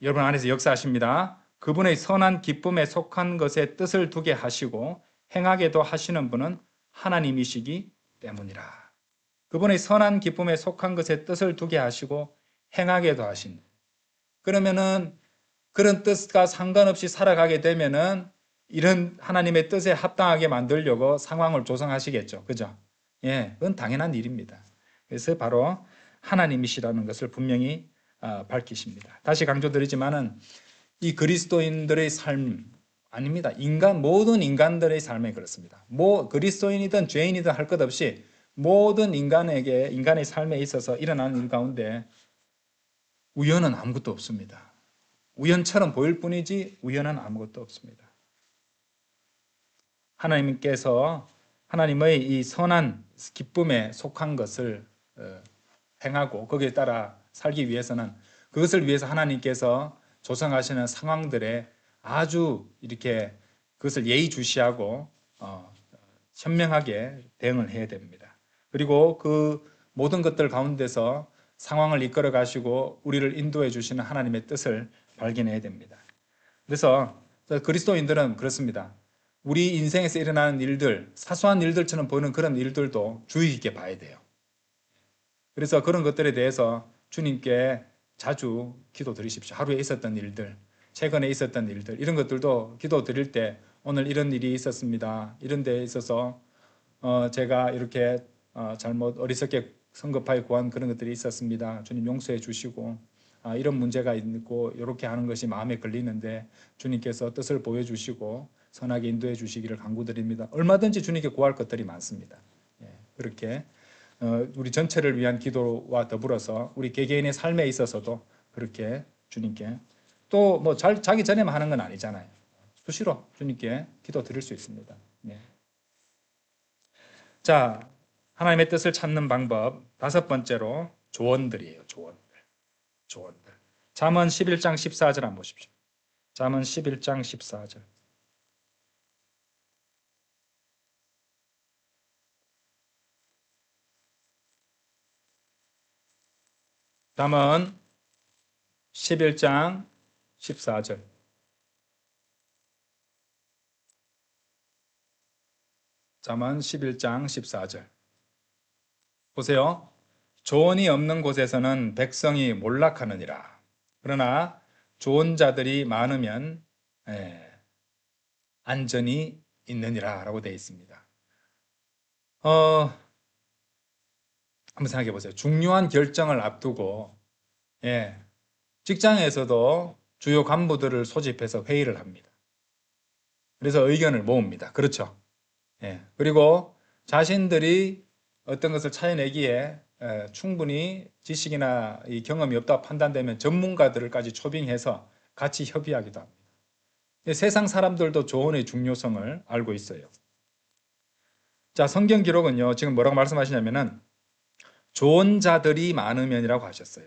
여러분 안에서 역사하십니다. 그분의 선한 기쁨에 속한 것에 뜻을 두게 하시고 행하게도 하시는 분은 하나님이시기 때문이라. 그분의 선한 기쁨에 속한 것에 뜻을 두게 하시고 행하게도 하신. 그러면은 그런 뜻과 상관없이 살아가게 되면은 이런 하나님의 뜻에 합당하게 만들려고 상황을 조성하시겠죠. 그죠? 그건 당연한 일입니다. 그래서 바로 하나님이시라는 것을 분명히 밝히십니다. 다시 강조드리지만은 이 그리스도인들의 삶 아닙니다. 모든 인간들의 삶에 그렇습니다. 그리스도인이든 죄인이든 할 것 없이 모든 인간의 삶에 있어서 일어나는 일 가운데 우연은 아무것도 없습니다. 우연처럼 보일 뿐이지 우연은 아무것도 없습니다. 하나님께서 하나님의 이 선한 기쁨에 속한 것을 행하고 거기에 따라 살기 위해서는 그것을 위해서 하나님께서 조성하시는 상황들에 아주 이렇게 그것을 예의주시하고 현명하게 대응을 해야 됩니다. 그리고 그 모든 것들 가운데서 상황을 이끌어 가시고 우리를 인도해 주시는 하나님의 뜻을 발견해야 됩니다. 그래서 그리스도인들은 그렇습니다. 우리 인생에서 일어나는 일들, 사소한 일들처럼 보이는 그런 일들도 주의 깊게 봐야 돼요. 그래서 그런 것들에 대해서 주님께 자주 기도 드리십시오. 하루에 있었던 일들, 최근에 있었던 일들, 이런 것들도 기도 드릴 때 오늘 이런 일이 있었습니다. 이런 데 있어서 제가 이렇게 잘못 어리석게 성급하게 구한 그런 것들이 있었습니다. 주님 용서해 주시고 이런 문제가 있고 이렇게 하는 것이 마음에 걸리는데 주님께서 뜻을 보여주시고 선하게 인도해 주시기를 간구드립니다. 얼마든지 주님께 구할 것들이 많습니다. 그렇게 우리 전체를 위한 기도와 더불어서 우리 개개인의 삶에 있어서도 그렇게 주님께 또 뭐 자기 전에만 하는 건 아니잖아요. 수시로 주님께 기도 드릴 수 있습니다. 자, 하나님의 뜻을 찾는 방법 5번째로 조언들이에요. 조언들. 잠언 11장 14절 한번 보십시오. 잠언 11장 14절. 잠언 11장 14절. 잠언 11장 14절. 보세요. 조언이 없는 곳에서는 백성이 몰락하느니라. 그러나 좋은 자들이 많으면 안전이 있느니라 라고 되어 있습니다. 한번 생각해 보세요. 중요한 결정을 앞두고 직장에서도 주요 간부들을 소집해서 회의를 합니다. 그래서 의견을 모읍니다. 그렇죠? 그리고 자신들이 어떤 것을 차려내기에 충분히 지식이나 이 경험이 없다고 판단되면 전문가들까지 초빙해서 같이 협의하기도 합니다. 세상 사람들도 조언의 중요성을 알고 있어요. 자, 성경 기록은요, 지금 뭐라고 말씀하시냐면은 좋은 자들이 많으면이라고 하셨어요.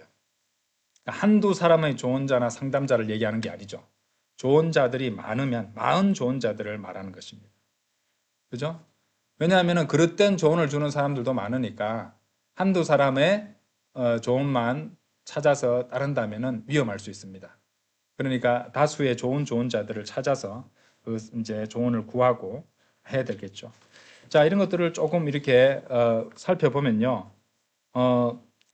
한두 사람의 좋은 자나 상담자를 얘기하는 게 아니죠. 좋은 자들이 많으면 많은 좋은 자들을 말하는 것입니다. 그죠? 왜냐하면 그릇된 조언을 주는 사람들도 많으니까 한두 사람의 조언만 찾아서 따른다면 위험할 수 있습니다. 그러니까 다수의 좋은 자들을 찾아서 그 이제 조언을 구하고 해야 되겠죠. 자, 이런 것들을 조금 이렇게 살펴보면요.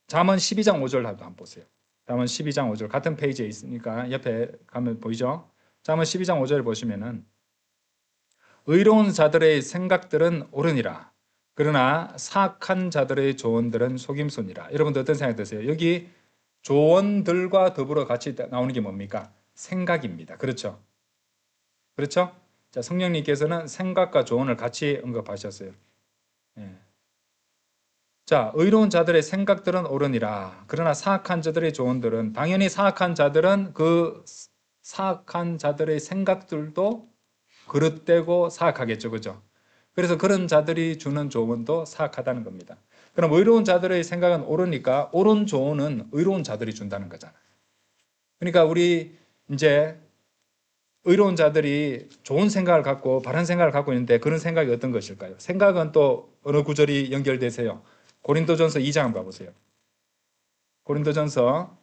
잠언 12장 5절 한번 보세요. 잠언 12장 5절 같은 페이지에 있으니까 옆에 가면 보이죠? 잠언 12장 5절 보시면은 의로운 자들의 생각들은 옳으니라. 그러나 사악한 자들의 조언들은 속임수니라. 여러분들 어떤 생각 드세요? 여기 조언들과 더불어 같이 나오는 게 뭡니까? 생각입니다. 그렇죠? 그렇죠? 자, 성령님께서는 생각과 조언을 같이 언급하셨어요. 자, 의로운 자들의 생각들은 옳으니라. 그러나 사악한 자들의 조언들은, 당연히 사악한 자들은 그 사악한 자들의 생각들도 그릇되고 사악하겠죠. 그죠? 그래서 그런 자들이 주는 조언도 사악하다는 겁니다. 그럼 의로운 자들의 생각은 옳으니까 옳은 조언은 의로운 자들이 준다는 거잖아요. 그러니까 우리 이제 의로운 자들이 좋은 생각을 갖고 바른 생각을 갖고 있는데 그런 생각이 어떤 것일까요? 생각은 또 어느 구절이 연결되세요? 고린도전서 2장 한번 봐보세요. 고린도전서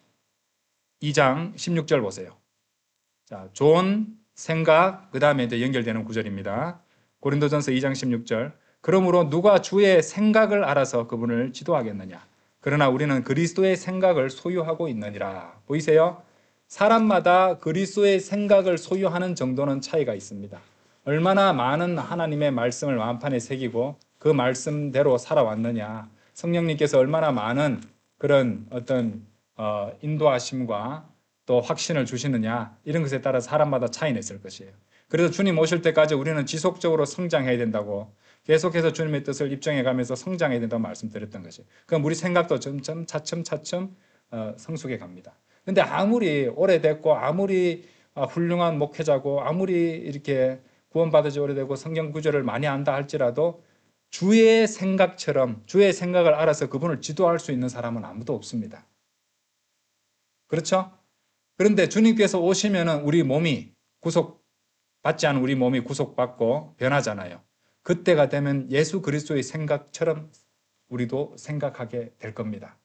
2장 16절 보세요. 자, 좋은 생각, 그 다음에 이제 연결되는 구절입니다. 고린도전서 2장 16절. 그러므로 누가 주의 생각을 알아서 그분을 지도하겠느냐? 그러나 우리는 그리스도의 생각을 소유하고 있느니라. 보이세요? 사람마다 그리스도의 생각을 소유하는 정도는 차이가 있습니다. 얼마나 많은 하나님의 말씀을 마음판에 새기고 그 말씀대로 살아왔느냐. 성령님께서 얼마나 많은 그런 어떤 인도하심과 또 확신을 주시느냐, 이런 것에 따라 사람마다 차이는 있을 것이에요. 그래서 주님 오실 때까지 우리는 지속적으로 성장해야 된다고, 계속해서 주님의 뜻을 입증해 가면서 성장해야 된다고 말씀드렸던 것이에요. 그럼 우리 생각도 점점 차츰 성숙해 갑니다. 근데 아무리 오래됐고 아무리 훌륭한 목회자고 아무리 이렇게 구원받은 지 오래되고 성경 구절을 많이 안다 할지라도 주의 생각처럼 주의 생각을 알아서 그분을 지도할 수 있는 사람은 아무도 없습니다. 그렇죠? 그런데 주님께서 오시면은 우리 몸이 구속받지 않은 우리 몸이 구속받고 변하잖아요. 그때가 되면 예수 그리스도의 생각처럼 우리도 생각하게 될 겁니다.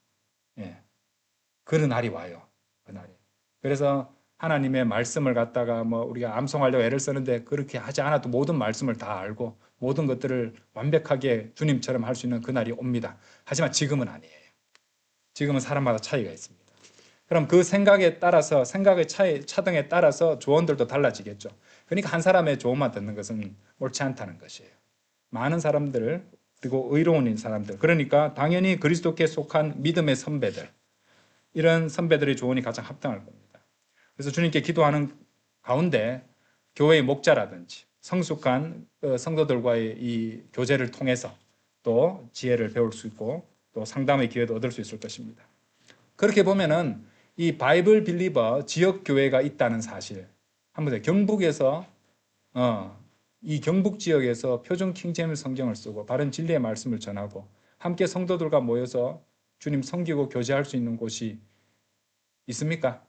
그런 날이 와요. 그 날이. 그래서 하나님의 말씀을 갖다가 뭐 우리가 암송하려고 애를 쓰는데 그렇게 하지 않아도 모든 말씀을 다 알고 모든 것들을 완벽하게 주님처럼 할 수 있는 그 날이 옵니다. 하지만 지금은 아니에요. 지금은 사람마다 차이가 있습니다. 그럼 그 생각에 따라서 생각의 차등에 따라서 조언들도 달라지겠죠. 그러니까 한 사람의 조언만 듣는 것은 옳지 않다는 것이에요. 많은 사람들 그리고 의로운 사람들 그러니까 당연히 그리스도께 속한 믿음의 선배들 이런 선배들의 조언이 가장 합당할 겁니다. 그래서 주님께 기도하는 가운데 교회의 목자라든지 성숙한 성도들과의 이 교제를 통해서 또 지혜를 배울 수 있고 또 상담의 기회도 얻을 수 있을 것입니다. 그렇게 보면은 이 바이블 빌리버 지역 교회가 있다는 사실 한번 경북에서 이 경북 지역에서 표준 킹제임스 성경을 쓰고 바른 진리의 말씀을 전하고 함께 성도들과 모여서 주님 섬기고 교제할 수 있는 곳이 있습니까?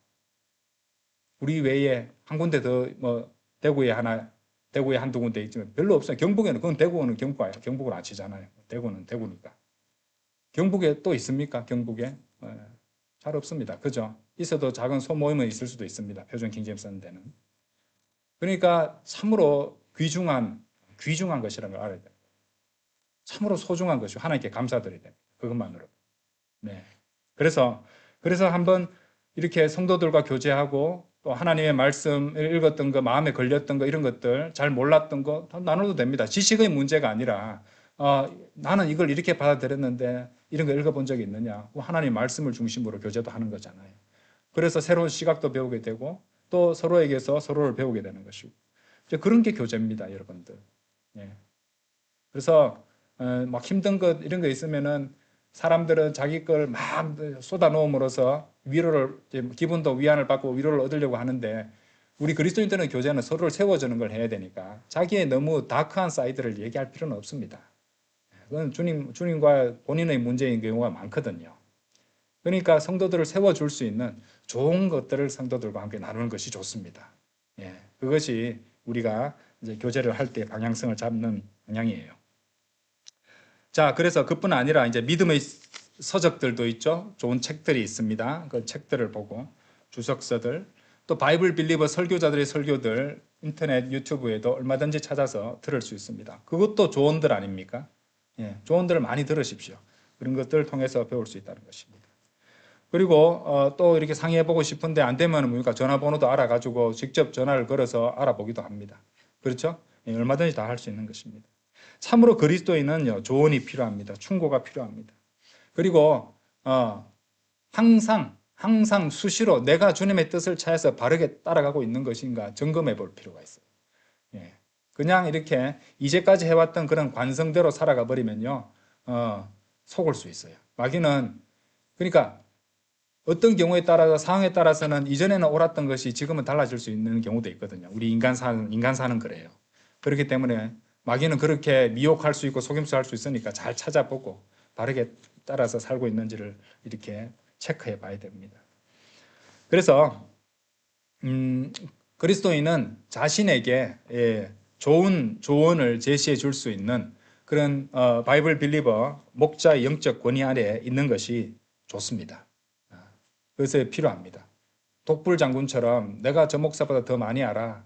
우리 외에 한 군데 더 뭐 대구에 하나, 대구에 한두 군데 있지만 별로 없어요. 경북에는 그건 대구는 경북 아니에요. 경북을 안 치잖아요. 대구는 대구니까. 경북에 또 있습니까? 경북에? 잘 없습니다. 그죠? 있어도 작은 소모임은 있을 수도 있습니다. 표준 경제임 쓰는 데는. 그러니까 참으로 귀중한 것이라는 걸 알아야 돼요. 참으로 소중한 것이 하나님께 감사드려야 됩니다. 그것만으로. 네. 그래서 한번 이렇게 성도들과 교제하고 또 하나님의 말씀을 읽었던 거, 마음에 걸렸던 거, 이런 것들, 잘 몰랐던 거 나눠도 됩니다. 지식의 문제가 아니라 나는 이걸 이렇게 받아들였는데 이런 거 읽어본 적이 있느냐? 하나님 말씀을 중심으로 교제도 하는 거잖아요. 그래서 새로운 시각도 배우게 되고 또 서로에게서 서로를 배우게 되는 것이고 이제 그런 게 교제입니다, 여러분들. 예. 그래서 막 힘든 것 이런 거 있으면은 사람들은 자기 걸 막 쏟아 놓음으로써 위로를, 기분도 위안을 받고 위로를 얻으려고 하는데 우리 그리스도인들은 교제는 서로를 세워주는 걸 해야 되니까 자기의 너무 다크한 사이드를 얘기할 필요는 없습니다. 그건 주님과 본인의 문제인 경우가 많거든요. 그러니까 성도들을 세워줄 수 있는 좋은 것들을 성도들과 함께 나누는 것이 좋습니다. 예, 그것이 우리가 이제 교제를 할 때 방향성을 잡는 방향이에요. 자, 그래서 그뿐 아니라 이제 믿음의 서적들도 있죠. 좋은 책들이 있습니다. 그 책들을 보고 주석서들, 또 바이블 빌리버 설교자들의 설교들 인터넷 유튜브에도 얼마든지 찾아서 들을 수 있습니다. 그것도 조언들 아닙니까? 예, 조언들을 많이 들으십시오. 그런 것들을 통해서 배울 수 있다는 것입니다. 그리고 또 이렇게 상의해보고 싶은데 안 되면 뭡니까? 전화번호도 알아가지고 직접 전화를 걸어서 알아보기도 합니다. 그렇죠? 예, 얼마든지 다 할 수 있는 것입니다. 참으로 그리스도인은요, 조언이 필요합니다. 충고가 필요합니다. 그리고 항상 수시로 내가 주님의 뜻을 찾아서 바르게 따라가고 있는 것인가 점검해 볼 필요가 있어요. 예. 그냥 이렇게 이제까지 해왔던 그런 관성대로 살아가 버리면요, 속을 수 있어요. 마귀는, 그러니까 어떤 경우에 따라서, 상황에 따라서는 이전에는 옳았던 것이 지금은 달라질 수 있는 경우도 있거든요. 우리 인간사는 그래요. 그렇기 때문에 마귀는 그렇게 미혹할 수 있고 속임수 할 수 있으니까 잘 찾아보고 바르게 따라서 살고 있는지를 이렇게 체크해 봐야 됩니다. 그래서 그리스도인은 자신에게 좋은 조언을 제시해 줄 수 있는 그런 바이블 빌리버 목자의 영적 권위 아래 있는 것이 좋습니다. 그것이 필요합니다. 독불 장군처럼 내가 저 목사보다 더 많이 알아.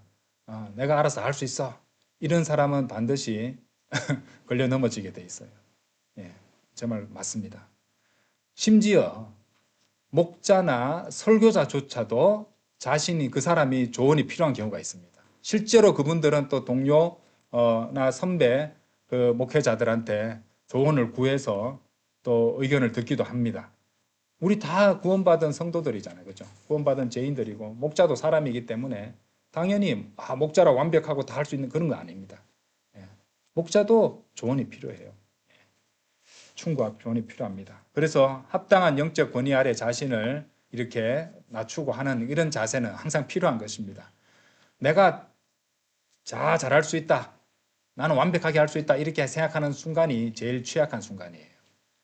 내가 알아서 할 수 있어. 이런 사람은 반드시 걸려 넘어지게 돼 있어요. 예, 정말 맞습니다. 심지어 목자나 설교자조차도 자신이 그 사람이 조언이 필요한 경우가 있습니다. 실제로 그분들은 또 동료나 선배 그 목회자들한테 조언을 구해서 또 의견을 듣기도 합니다. 우리 다 구원받은 성도들이잖아요. 그죠? 구원받은 죄인들이고, 목자도 사람이기 때문에 당연히 목자라 완벽하고 다 할 수 있는 그런 거 아닙니다. 예. 목자도 조언이 필요해요. 충고와 조언이 필요합니다. 그래서 합당한 영적 권위 아래 자신을 이렇게 낮추고 하는 이런 자세는 항상 필요한 것입니다. 내가 잘할 수 있다. 나는 완벽하게 할 수 있다. 이렇게 생각하는 순간이 제일 취약한 순간이에요.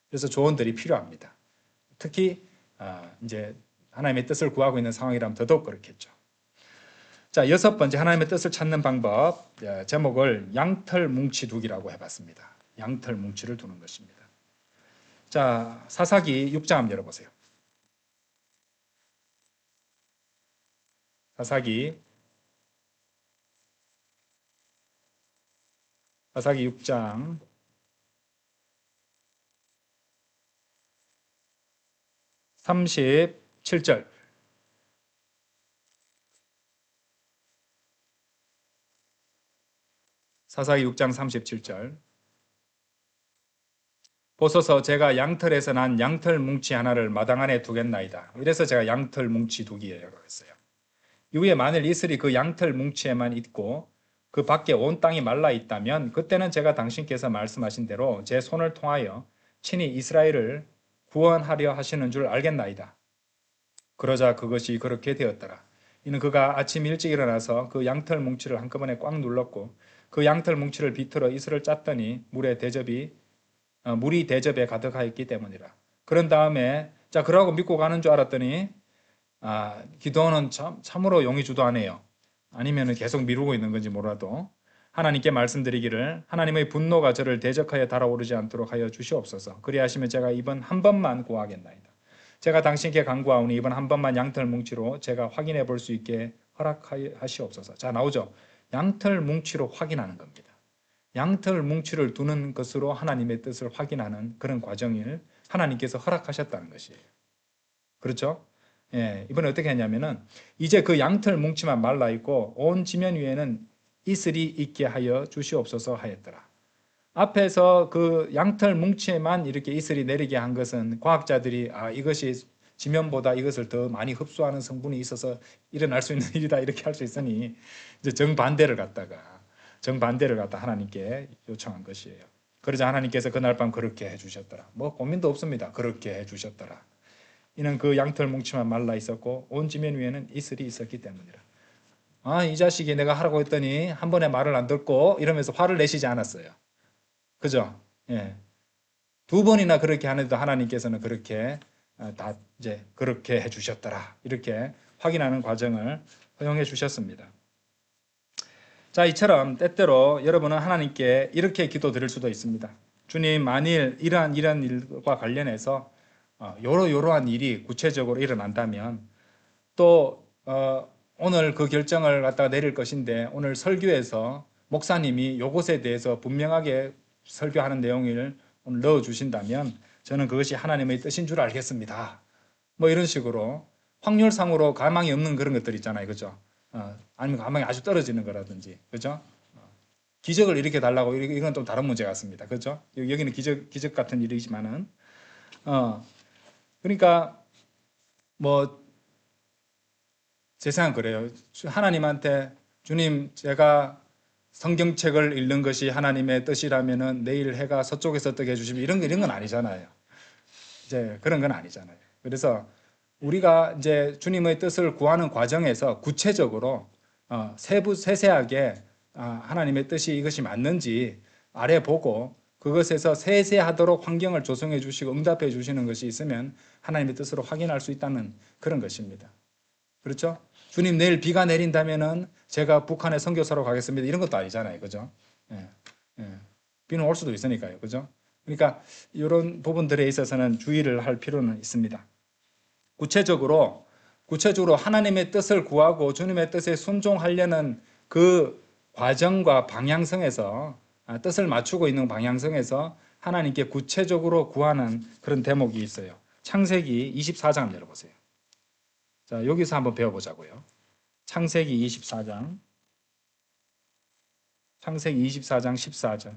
그래서 조언들이 필요합니다. 특히 이제 하나님의 뜻을 구하고 있는 상황이라면 더더욱 그렇겠죠. 자, 6번째 하나님의 뜻을 찾는 방법, 제목을 양털 뭉치 두기라고 해봤습니다. 양털 뭉치를 두는 것입니다. 자, 사사기 6장 한번 열어보세요. 사사기 6장 37절. 사사기 6장 37절. 보소서 제가 양털에서 난 양털 뭉치 하나를 마당 안에 두겠나이다. 이래서 제가 양털 뭉치 두기예요 했어요. 이후에 만일 이슬이 그 양털 뭉치에만 있고 그 밖에 온 땅이 말라 있다면 그때는 제가 당신께서 말씀하신 대로 제 손을 통하여 친히 이스라엘을 구원하려 하시는 줄 알겠나이다. 그러자 그것이 그렇게 되었더라. 이는 그가 아침 일찍 일어나서 그 양털 뭉치를 한꺼번에 꽉 눌렀고 그 양털 뭉치를 비틀어 이슬을 짰더니 물이 대접에 가득하였기 때문이라. 그런 다음에 자 그러고 믿고 가는 줄 알았더니 기도는 참으로 용이 주도하네요. 아니면 계속 미루고 있는 건지 몰라도 하나님께 말씀드리기를 하나님의 분노가 저를 대적하여 달아오르지 않도록 하여 주시옵소서. 그리하시면 제가 이번 한 번만 구하겠나이다. 제가 당신께 간구하오니 이번 한 번만 양털 뭉치로 제가 확인해 볼 수 있게 허락하시옵소서. 자, 나오죠. 양털 뭉치로 확인하는 겁니다. 양털 뭉치를 두는 것으로 하나님의 뜻을 확인하는 그런 과정을 하나님께서 허락하셨다는 것이에요. 그렇죠? 예, 이번에 어떻게 했냐면은 이제 그 양털 뭉치만 말라 있고 온 지면 위에는 이슬이 있게 하여 주시옵소서 하였더라. 앞에서 그 양털 뭉치에만 이렇게 이슬이 내리게 한 것은 과학자들이 이것이 지면보다 이것을 더 많이 흡수하는 성분이 있어서 일어날 수 있는 일이다 이렇게 할 수 있으니 이제 정반대를 갖다 하나님께 요청한 것이에요. 그러자 하나님께서 그날 밤 그렇게 해주셨더라. 뭐 고민도 없습니다. 그렇게 해주셨더라. 이는 그 양털 뭉치만 말라 있었고 온 지면 위에는 이슬이 있었기 때문이라. 이 자식이 내가 하라고 했더니 한 번에 말을 안 듣고 이러면서 화를 내시지 않았어요. 그죠? 예. 두 번이나 그렇게 하는데도 하나님께서는 그렇게 다 이제 그렇게 해주셨더라. 이렇게 확인하는 과정을 허용해 주셨습니다. 자, 이처럼 때때로 여러분은 하나님께 이렇게 기도드릴 수도 있습니다. 주님, 만일 이러한 일과 관련해서 요러한 일이 구체적으로 일어난다면 또 오늘 그 결정을 갖다가 내릴 것인데 오늘 설교에서 목사님이 요것에 대해서 분명하게 설교하는 내용을 오늘 넣어주신다면 저는 그것이 하나님의 뜻인 줄 알겠습니다. 뭐 이런 식으로 확률상으로 가망이 없는 그런 것들 있잖아요. 그죠? 아니면 가망이 아주 떨어지는 거라든지. 그죠? 기적을 일으켜 달라고 이건 좀 다른 문제 같습니다. 그죠? 여기는 기적 같은 일이지만은 그러니까 뭐 세상은 그래요. 하나님한테 주님 제가 성경책을 읽는 것이 하나님의 뜻이라면은 내일 해가 서쪽에서 뜨게 해주시면 이런 건 아니잖아요. 이제 그런 건 아니잖아요. 그래서 우리가 이제 주님의 뜻을 구하는 과정에서 구체적으로 세세하게 하나님의 뜻이 이것이 맞는지 아래 보고 그것에서 세세하도록 환경을 조성해 주시고 응답해 주시는 것이 있으면 하나님의 뜻으로 확인할 수 있다는 그런 것입니다. 그렇죠? 주님 내일 비가 내린다면은 제가 북한에 선교사로 가겠습니다. 이런 것도 아니잖아요. 그죠? 예, 예. 비는 올 수도 있으니까요. 그죠? 그러니까 이런 부분들에 있어서는 주의를 할 필요는 있습니다. 구체적으로 하나님의 뜻을 구하고 주님의 뜻에 순종하려는 그 과정과 방향성에서 뜻을 맞추고 있는 방향성에서 하나님께 구체적으로 구하는 그런 대목이 있어요. 창세기 24장을 열어보세요. 자, 여기서 한번 배워보자고요. 창세기 24장 14절.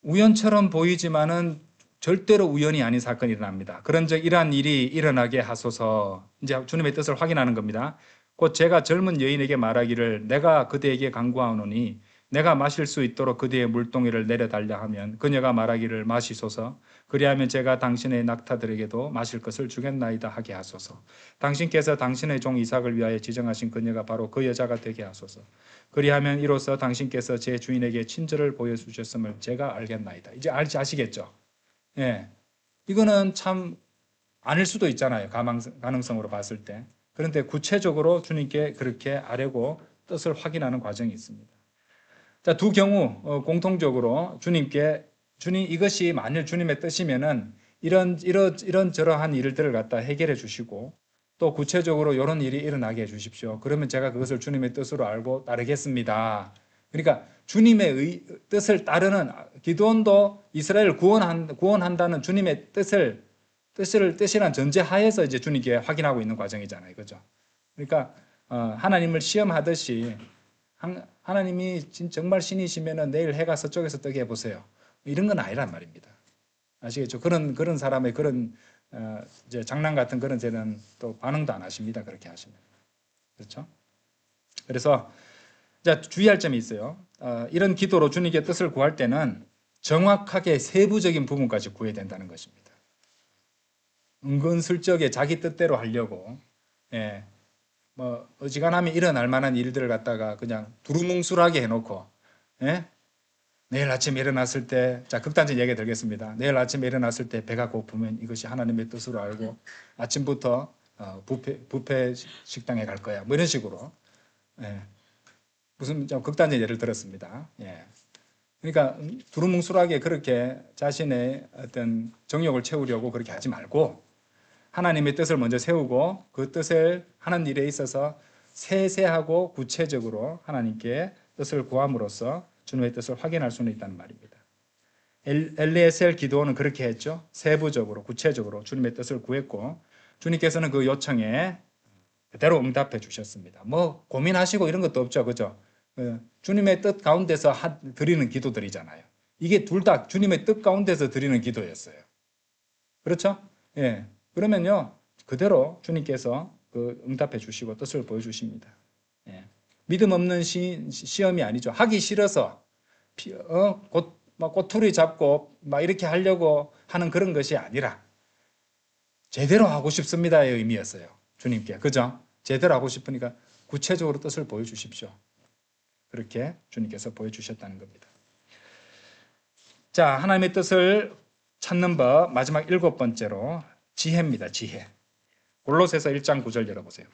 우연처럼 보이지만은 절대로 우연이 아닌 사건이 일어납니다. 그런즉 이러한 일이 일어나게 하소서. 이제 주님의 뜻을 확인하는 겁니다. 곧 제가 젊은 여인에게 말하기를 내가 그대에게 간구하노니 내가 마실 수 있도록 그대의 물동이를 내려달라 하면 그녀가 말하기를 마시소서. 그리하면 제가 당신의 낙타들에게도 마실 것을 주겠나이다 하게 하소서. 당신께서 당신의 종 이삭을 위하여 지정하신 그녀가 바로 그 여자가 되게 하소서. 그리하면 이로써 당신께서 제 주인에게 친절을 보여주셨음을 제가 알겠나이다. 이제 아시겠죠? 예. 이거는 참 아닐 수도 있잖아요. 가능성으로 봤을 때. 그런데 구체적으로 주님께 그렇게 아뢰고 뜻을 확인하는 과정이 있습니다. 자, 두 경우 공통적으로 주님 이것이 만일 주님의 뜻이면은 이런 저러한 일들을 갖다 해결해 주시고 또 구체적으로 이런 일이 일어나게 해 주십시오. 그러면 제가 그것을 주님의 뜻으로 알고 따르겠습니다. 그러니까 주님의 뜻을 따르는 기드온도 이스라엘을 구원한다는 주님의 뜻이란 전제 하에서 이제 주님께 확인하고 있는 과정이잖아요. 그죠? 그러니까 하나님을 시험하듯이 하나님이 정말 신이시면은 내일 해가 서쪽에서 뜨게 해보세요. 이런 건 아니란 말입니다. 아시겠죠? 그런 사람의 그런 이제 장난 같은 그런 데는 또 반응도 안 하십니다. 그렇게 하시면. 그렇죠? 그래서 자, 주의할 점이 있어요. 이런 기도로 주님께 뜻을 구할 때는 정확하게 세부적인 부분까지 구해야 된다는 것입니다. 은근슬쩍에 자기 뜻대로 하려고 예, 뭐 어지간하면 일어날 만한 일들을 갖다가 그냥 두루뭉술하게 해놓고 예? 내일 아침에 일어났을 때, 자 극단적 얘기 들겠습니다. 내일 아침에 일어났을 때 배가 고프면 이것이 하나님의 뜻으로 알고 아침부터 뷔페 식당에 갈 거야. 뭐 이런 식으로 예. 무슨 좀 극단적 예를 들었습니다. 예. 그러니까 두루뭉술하게 그렇게 자신의 어떤 정욕을 채우려고 그렇게 하지 말고 하나님의 뜻을 먼저 세우고 그 뜻을 하는 일에 있어서 세세하고 구체적으로 하나님께 뜻을 구함으로써 주님의 뜻을 확인할 수는 있다는 말입니다. 엘리에셀 기도원은 그렇게 했죠. 세부적으로 구체적으로 주님의 뜻을 구했고 주님께서는 그 요청에 그대로 응답해 주셨습니다. 뭐 고민하시고 이런 것도 없죠. 그죠? 주님의 뜻 가운데서 드리는 기도들이잖아요. 이게 둘 다 주님의 뜻 가운데서 드리는 기도였어요. 그렇죠? 예. 그러면요, 그대로 주님께서 그 응답해 주시고 뜻을 보여주십니다. 예. 믿음 없는 시험이 아니죠. 하기 싫어서 막 꼬투리 잡고 막 이렇게 하려고 하는 그런 것이 아니라 제대로 하고 싶습니다의 의미였어요. 주님께. 그죠? 제대로 하고 싶으니까 구체적으로 뜻을 보여주십시오. 그렇게 주님께서 보여주셨다는 겁니다. 자, 하나님의 뜻을 찾는 법 마지막 7번째로 지혜입니다. 지혜. 골로새서 1장 9절 열어보세요.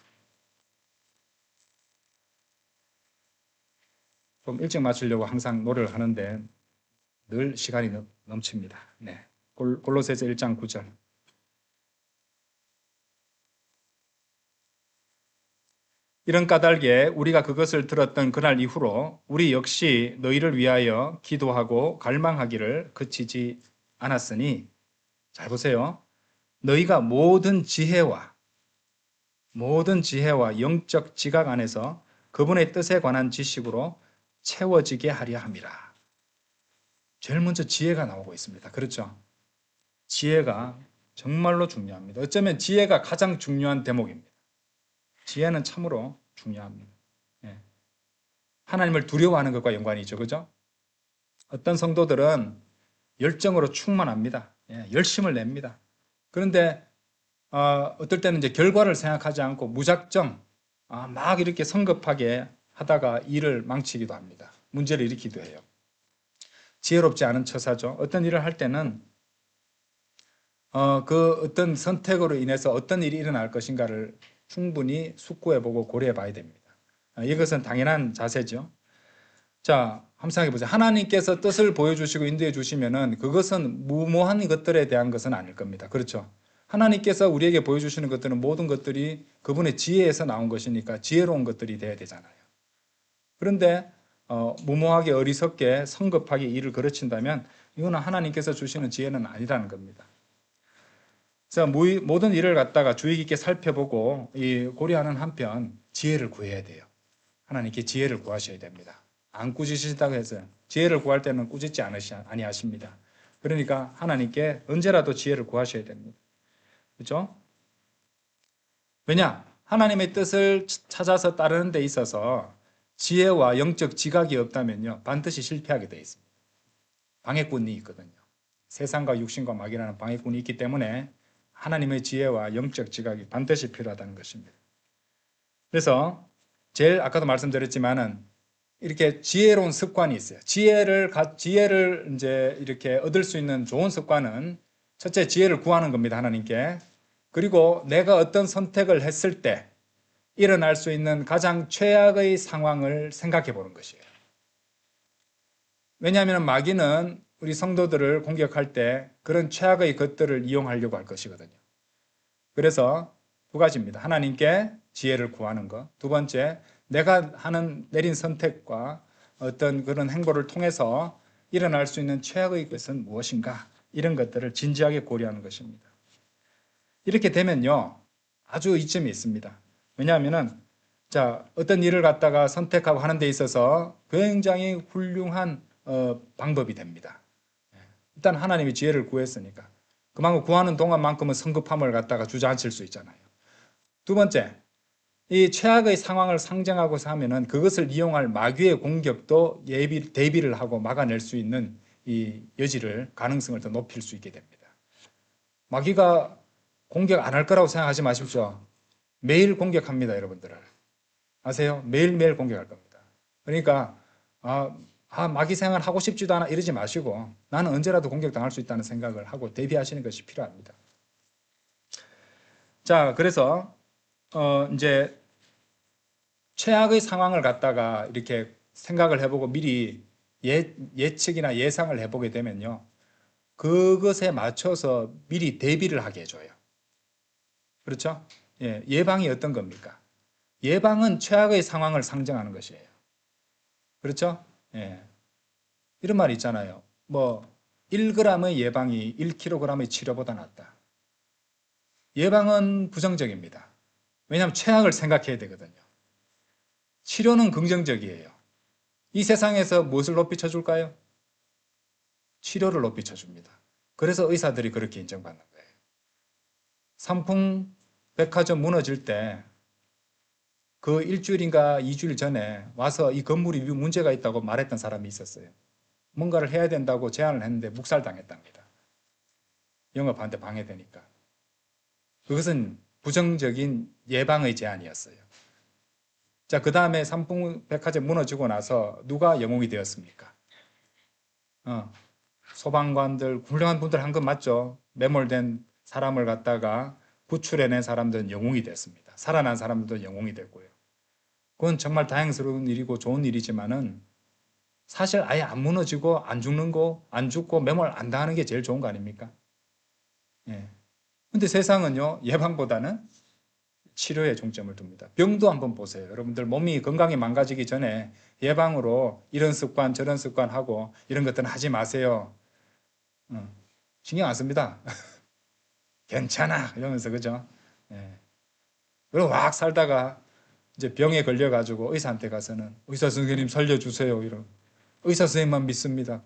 좀 일찍 마치려고 항상 노력을 하는데 늘 시간이 넘칩니다. 네. 골로새서 1장 9절. 이런 까닭에 우리가 그것을 들었던 그날 이후로 우리 역시 너희를 위하여 기도하고 갈망하기를 그치지 않았으니, 잘 보세요. 너희가 모든 지혜와 영적 지각 안에서 그분의 뜻에 관한 지식으로 채워지게 하려 함이라. 제일 먼저 지혜가 나오고 있습니다. 그렇죠? 지혜가 정말로 중요합니다. 어쩌면 지혜가 가장 중요한 대목입니다. 지혜는 참으로 중요합니다. 예. 하나님을 두려워하는 것과 연관이 있죠. 그죠? 어떤 성도들은 열정으로 충만합니다. 예, 열심을 냅니다. 그런데 어떨 때는 이제 결과를 생각하지 않고 무작정 막 이렇게 성급하게 하다가 일을 망치기도 합니다. 문제를 일으키기도 해요. 지혜롭지 않은 처사죠. 어떤 일을 할 때는 그 어떤 선택으로 인해서 어떤 일이 일어날 것인가를 충분히 숙고해보고 고려해봐야 됩니다. 이것은 당연한 자세죠. 자, 한번 생각해보세요. 하나님께서 뜻을 보여주시고 인도해 주시면은 그것은 무모한 것들에 대한 것은 아닐 겁니다. 그렇죠? 하나님께서 우리에게 보여주시는 것들은 모든 것들이 그분의 지혜에서 나온 것이니까 지혜로운 것들이 돼야 되잖아요. 그런데 무모하게 어리석게 성급하게 일을 거르친다면 이거는 하나님께서 주시는 지혜는 아니라는 겁니다. 그래서 모든 일을 갖다가 주의 깊게 살펴보고 고려하는 한편 지혜를 구해야 돼요. 하나님께 지혜를 구하셔야 됩니다. 안 꾸짖으신다고 해서 지혜를 구할 때는 꾸짖지 아니하십니다. 그러니까 하나님께 언제라도 지혜를 구하셔야 됩니다. 그렇죠? 왜냐? 하나님의 뜻을 찾아서 따르는 데 있어서 지혜와 영적 지각이 없다면요, 반드시 실패하게 되어 있습니다. 방해꾼이 있거든요. 세상과 육신과 마귀라는 방해꾼이 있기 때문에 하나님의 지혜와 영적 지각이 반드시 필요하다는 것입니다. 그래서 제일 아까도 말씀드렸지만은 이렇게 지혜로운 습관이 있어요. 지혜를 이제 이렇게 얻을 수 있는 좋은 습관은 첫째 지혜를 구하는 겁니다. 하나님께. 그리고 내가 어떤 선택을 했을 때 일어날 수 있는 가장 최악의 상황을 생각해 보는 것이에요. 왜냐하면 마귀는 우리 성도들을 공격할 때 그런 최악의 것들을 이용하려고 할 것이거든요. 그래서 두 가지입니다. 하나님께 지혜를 구하는 것. 두 번째, 내가 내린 선택과 어떤 그런 행보를 통해서 일어날 수 있는 최악의 것은 무엇인가? 이런 것들을 진지하게 고려하는 것입니다. 이렇게 되면요, 아주 이점이 있습니다. 왜냐하면은, 어떤 일을 갖다가 선택하고 하는 데 있어서 굉장히 훌륭한 방법이 됩니다. 일단 하나님이 지혜를 구했으니까 그만큼 구하는 동안만큼은 성급함을 갖다가 주저앉힐 수 있잖아요. 두 번째, 이 최악의 상황을 상정하고서 하면은 그것을 이용할 마귀의 공격도 대비를 하고 막아낼 수 있는 이 가능성을 더 높일 수 있게 됩니다. 마귀가 공격 안 할 거라고 생각하지 마십시오. 매일 공격합니다, 여러분들을. 아세요? 매일매일 공격할 겁니다. 그러니까 마귀 생활 하고 싶지도 않아 이러지 마시고 나는 언제라도 공격당할 수 있다는 생각을 하고 대비하시는 것이 필요합니다. 자, 그래서 이제 최악의 상황을 갖다가 이렇게 생각을 해보고 미리 예측이나 예상을 해보게 되면요. 그것에 맞춰서 미리 대비를 하게 해줘요. 그렇죠? 예, 예방이 어떤 겁니까? 예방은 최악의 상황을 상정하는 것이에요. 그렇죠? 예. 이런 말이 있잖아요. 뭐 1g의 예방이 1kg의 치료보다 낫다. 예방은 부정적입니다. 왜냐하면 최악을 생각해야 되거든요. 치료는 긍정적이에요. 이 세상에서 무엇을 높이 쳐줄까요? 치료를 높이 쳐줍니다. 그래서 의사들이 그렇게 인정받는 거예요. 삼풍 백화점 무너질 때 그 일주일인가 2주일 전에 와서 이 건물이 문제가 있다고 말했던 사람이 있었어요. 뭔가를 해야 된다고 제안을 했는데 묵살당했답니다. 영업하는데 방해되니까. 그것은 부정적인 예방의 제안이었어요. 자, 그 다음에 삼풍 백화점 무너지고 나서 누가 영웅이 되었습니까? 소방관들, 훌륭한 분들 한 건 맞죠? 매몰된 사람을 갖다가 구출해낸 사람들은 영웅이 됐습니다. 살아난 사람들도 영웅이 됐고요. 그건 정말 다행스러운 일이고 좋은 일이지만은 사실 아예 안 무너지고 안 죽는 거, 안 죽고 매몰 안 당하는 게 제일 좋은 거 아닙니까? 예. 근데 세상은요, 예방보다는 치료에 중점을 둡니다. 병도 한번 보세요. 여러분들 몸이 건강이 망가지기 전에 예방으로 이런 습관, 저런 습관 하고 이런 것들은 하지 마세요. 신경 안 씁니다. 괜찮아. 이러면서, 그죠? 예. 그리고 막 살다가 이제 병에 걸려가지고 의사한테 가서는 의사 선생님 살려주세요. 이런. 의사 선생님만 믿습니다.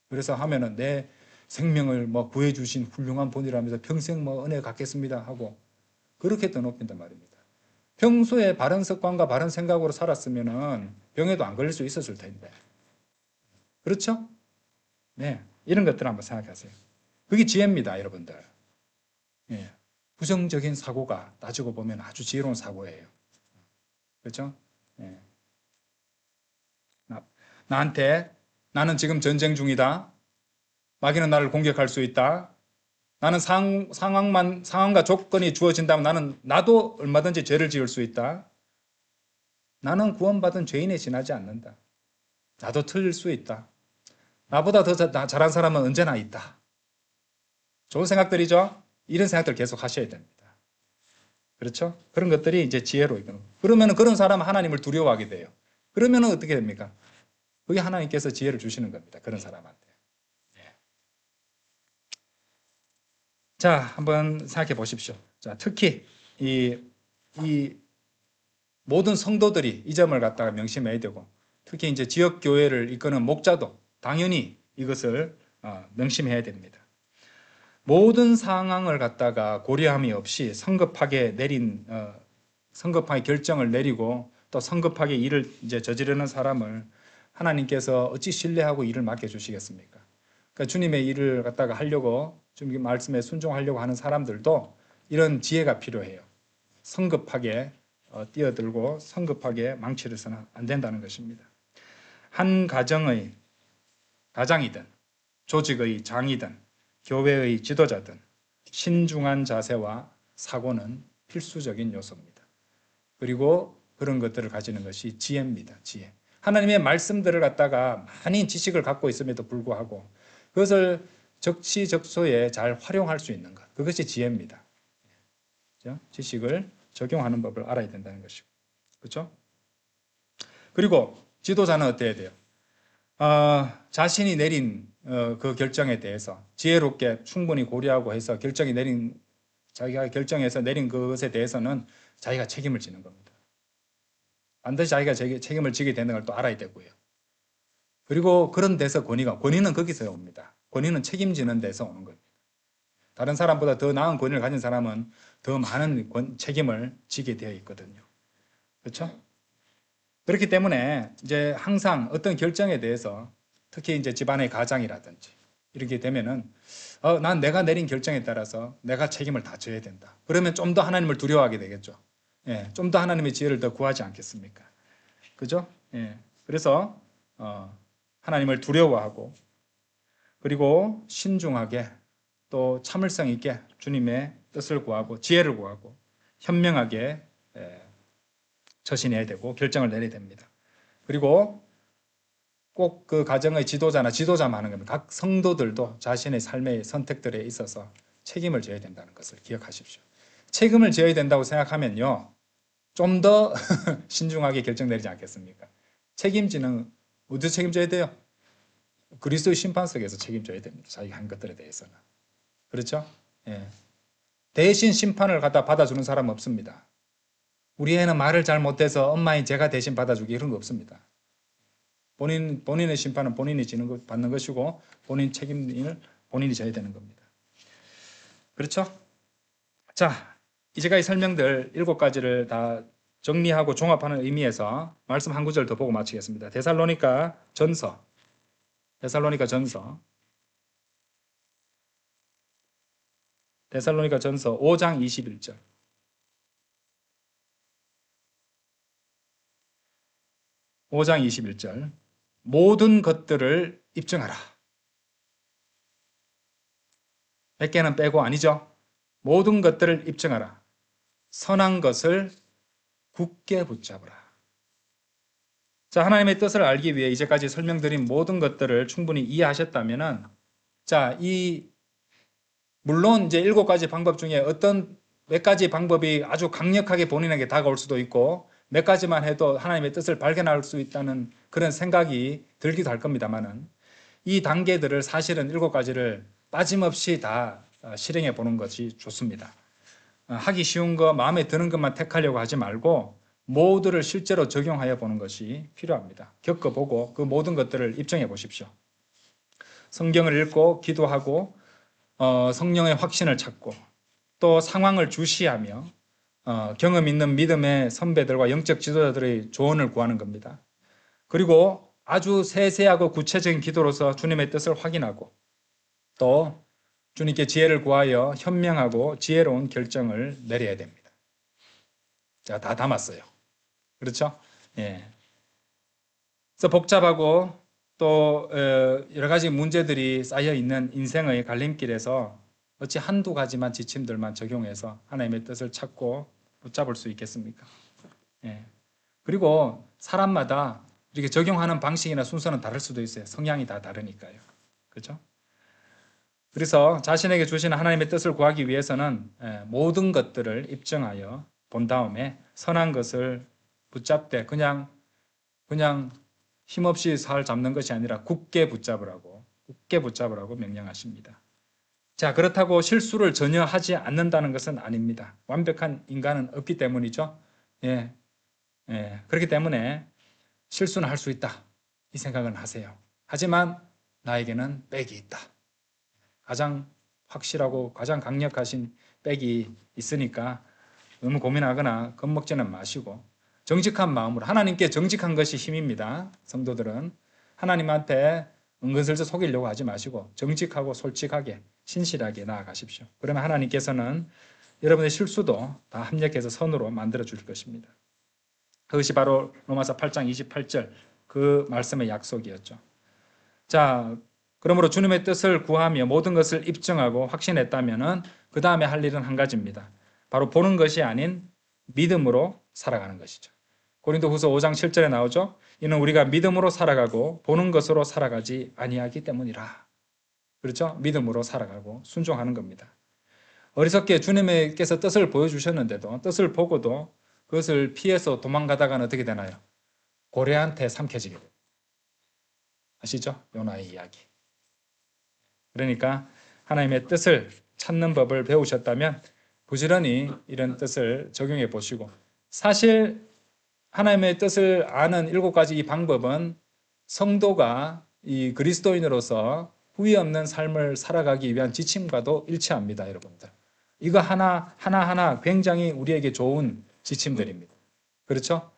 그래서 하면은 내 생명을 뭐 구해주신 훌륭한 분이라면서 평생 뭐 은혜 갖겠습니다 하고 그렇게 떠높인단 말입니다. 평소에 바른 습관과 바른 생각으로 살았으면은 병에도 안 걸릴 수 있었을 텐데. 그렇죠? 네. 이런 것들 한번 생각하세요. 그게 지혜입니다, 여러분들. 예. 부정적인 사고가 따지고 보면 아주 지혜로운 사고예요. 그렇죠? 예. 나한테 나는 지금 전쟁 중이다. 마귀는 나를 공격할 수 있다. 나는 상황과 조건이 주어진다면 나도 얼마든지 죄를 지을 수 있다. 나는 구원받은 죄인에 지나지 않는다. 나도 틀릴 수 있다. 나보다 더 잘한 사람은 언제나 있다. 좋은 생각들이죠? 이런 생각들 계속 하셔야 됩니다. 그렇죠? 그런 것들이 이제 지혜로 있는 거예요. 그러면 그런 사람은 하나님을 두려워하게 돼요. 그러면 어떻게 됩니까? 그게 하나님께서 지혜를 주시는 겁니다. 그런 사람한테. 자, 한번 생각해 보십시오. 자, 특히 이 모든 성도들이 이 점을 갖다가 명심해야 되고, 특히 이제 지역 교회를 이끄는 목자도 당연히 이것을 명심해야 됩니다. 모든 상황을 갖다가 고려함이 없이 성급하게 결정을 내리고 또 성급하게 일을 이제 저지르는 사람을 하나님께서 어찌 신뢰하고 일을 맡겨주시겠습니까? 그러니까 주님의 일을 갖다가 하려고 주님 말씀에 순종하려고 하는 사람들도 이런 지혜가 필요해요. 성급하게 뛰어들고 성급하게 망치를 해서는 안 된다는 것입니다. 한 가정이든 조직의 장이든 교회의 지도자든 신중한 자세와 사고는 필수적인 요소입니다. 그리고 그런 것들을 가지는 것이 지혜입니다. 지혜. 하나님의 말씀들을 갖다가 많은 지식을 갖고 있음에도 불구하고 그것을 적시적소에 잘 활용할 수 있는 것. 그것이 지혜입니다. 그렇죠? 지식을 적용하는 법을 알아야 된다는 것이고. 그렇죠? 그리고 지도자는 어때야 돼요? 자신이 내린 그 결정에 대해서 지혜롭게 충분히 고려하고 해서 자기가 결정해서 내린 그것에 대해서는 자기가 책임을 지는 겁니다. 반드시 자기가 책임을 지게 되는 걸 또 알아야 되고요. 그리고 그런 데서 권위는 거기서 옵니다. 권위는 책임지는 데서 오는 겁니다. 다른 사람보다 더 나은 권위를 가진 사람은 더 많은 책임을 지게 되어 있거든요. 그렇죠? 그렇기 때문에 이제 항상 어떤 결정에 대해서 특히 이제 집안의 가장이라든지 이렇게 되면은 난 내가 내린 결정에 따라서 내가 책임을 다 져야 된다. 그러면 좀 더 하나님을 두려워하게 되겠죠. 예, 좀 더 하나님의 지혜를 더 구하지 않겠습니까? 그죠? 예, 그래서 하나님을 두려워하고 그리고 신중하게 또 참을성 있게 주님의 뜻을 구하고 지혜를 구하고 현명하게 처신해야 되고 결정을 내려야 됩니다. 그리고 꼭 그 가정의 지도자만 하는 겁니다. 각 성도들도 자신의 삶의 선택들에 있어서 책임을 져야 된다는 것을 기억하십시오. 책임을 져야 된다고 생각하면요, 좀 더 신중하게 결정 내리지 않겠습니까? 책임지는 어디서 책임져야 돼요? 그리스도의 심판석에서 책임져야 됩니다. 자기가 한 것들에 대해서는. 그렇죠? 예. 대신 심판을 갖다 받아주는 사람은 없습니다. 우리 애는 말을 잘 못해서 엄마인 제가 대신 받아주기 이런 거 없습니다. 본인의 심판은 본인이 받는 것이고 본인 책임을 본인이 져야 되는 겁니다. 그렇죠? 자, 이제까지 설명들 7가지를 다 정리하고 종합하는 의미에서 말씀 한 구절 더 보고 마치겠습니다. 데살로니가 전서 5장 21절. 모든 것들을 입증하라. 몇 개는 빼고 아니죠. 모든 것들을 입증하라. 선한 것을 굳게 붙잡으라. 자, 하나님의 뜻을 알기 위해 이제까지 설명드린 모든 것들을 충분히 이해하셨다면은, 자, 물론 이제 7가지 방법 중에 어떤 몇 가지 방법이 아주 강력하게 본인에게 다가올 수도 있고, 몇 가지만 해도 하나님의 뜻을 발견할 수 있다는 그런 생각이 들기도 할 겁니다만은, 이 단계들을 사실은 7가지를 빠짐없이 다 실행해 보는 것이 좋습니다. 하기 쉬운 거, 마음에 드는 것만 택하려고 하지 말고 모두를 실제로 적용하여 보는 것이 필요합니다. 겪어보고 그 모든 것들을 입증해 보십시오. 성경을 읽고 기도하고 성령의 확신을 찾고 또 상황을 주시하며 경험 있는 믿음의 선배들과 영적 지도자들의 조언을 구하는 겁니다. 그리고 아주 세세하고 구체적인 기도로서 주님의 뜻을 확인하고 또 주님께 지혜를 구하여 현명하고 지혜로운 결정을 내려야 됩니다. 자, 다 담았어요. 그렇죠? 예. 그래서 복잡하고 또 여러 가지 문제들이 쌓여 있는 인생의 갈림길에서 어찌 한두 가지만 지침들만 적용해서 하나님의 뜻을 찾고 붙잡을 수 있겠습니까? 예. 그리고 사람마다 이렇게 적용하는 방식이나 순서는 다를 수도 있어요. 성향이 다 다르니까요. 그렇죠? 그래서 자신에게 주시는 하나님의 뜻을 구하기 위해서는 모든 것들을 입증하여 본 다음에 선한 것을 붙잡되 그냥 힘없이 살 잡는 것이 아니라 굳게 붙잡으라고 명령하십니다. 자, 그렇다고 실수를 전혀 하지 않는다는 것은 아닙니다. 완벽한 인간은 없기 때문이죠. 그렇기 때문에 실수는 할 수 있다. 이 생각은 하세요. 하지만 나에게는 백이 있다. 가장 확실하고 가장 강력하신 백이 있으니까 너무 고민하거나 겁먹지는 마시고 정직한 마음으로, 하나님께 정직한 것이 힘입니다. 성도들은 하나님한테 은근슬쩍 속이려고 하지 마시고 정직하고 솔직하게 신실하게 나아가십시오. 그러면 하나님께서는 여러분의 실수도 다 합력해서 선으로 만들어 줄 것입니다. 그것이 바로 로마서 8장 28절 그 말씀의 약속이었죠. 자, 그러므로 주님의 뜻을 구하며 모든 것을 입증하고 확신했다면 그 다음에 할 일은 한 가지입니다. 바로 보는 것이 아닌 믿음으로 살아가는 것이죠. 고린도후서 5장 7절에 나오죠. 이는 우리가 믿음으로 살아가고 보는 것으로 살아가지 아니하기 때문이라. 그렇죠? 믿음으로 살아가고 순종하는 겁니다. 어리석게 주님께서 뜻을 보여주셨는데도 뜻을 보고도 그것을 피해서 도망가다가는 어떻게 되나요? 고래한테 삼켜지게 돼요. 아시죠? 요나의 이야기. 그러니까 하나님의 뜻을 찾는 법을 배우셨다면 부지런히 이런 뜻을 적용해 보시고, 사실 하나님의 뜻을 아는 7가지 이 방법은 성도가 이 그리스도인으로서 후회 없는 삶을 살아가기 위한 지침과도 일치합니다, 여러분들. 이거 하나하나 굉장히 우리에게 좋은 지침들입니다. 그렇죠?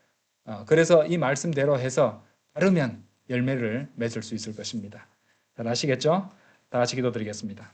그래서 이 말씀대로 해서 따르면 열매를 맺을 수 있을 것입니다. 잘 아시겠죠? 다 같이 기도드리겠습니다.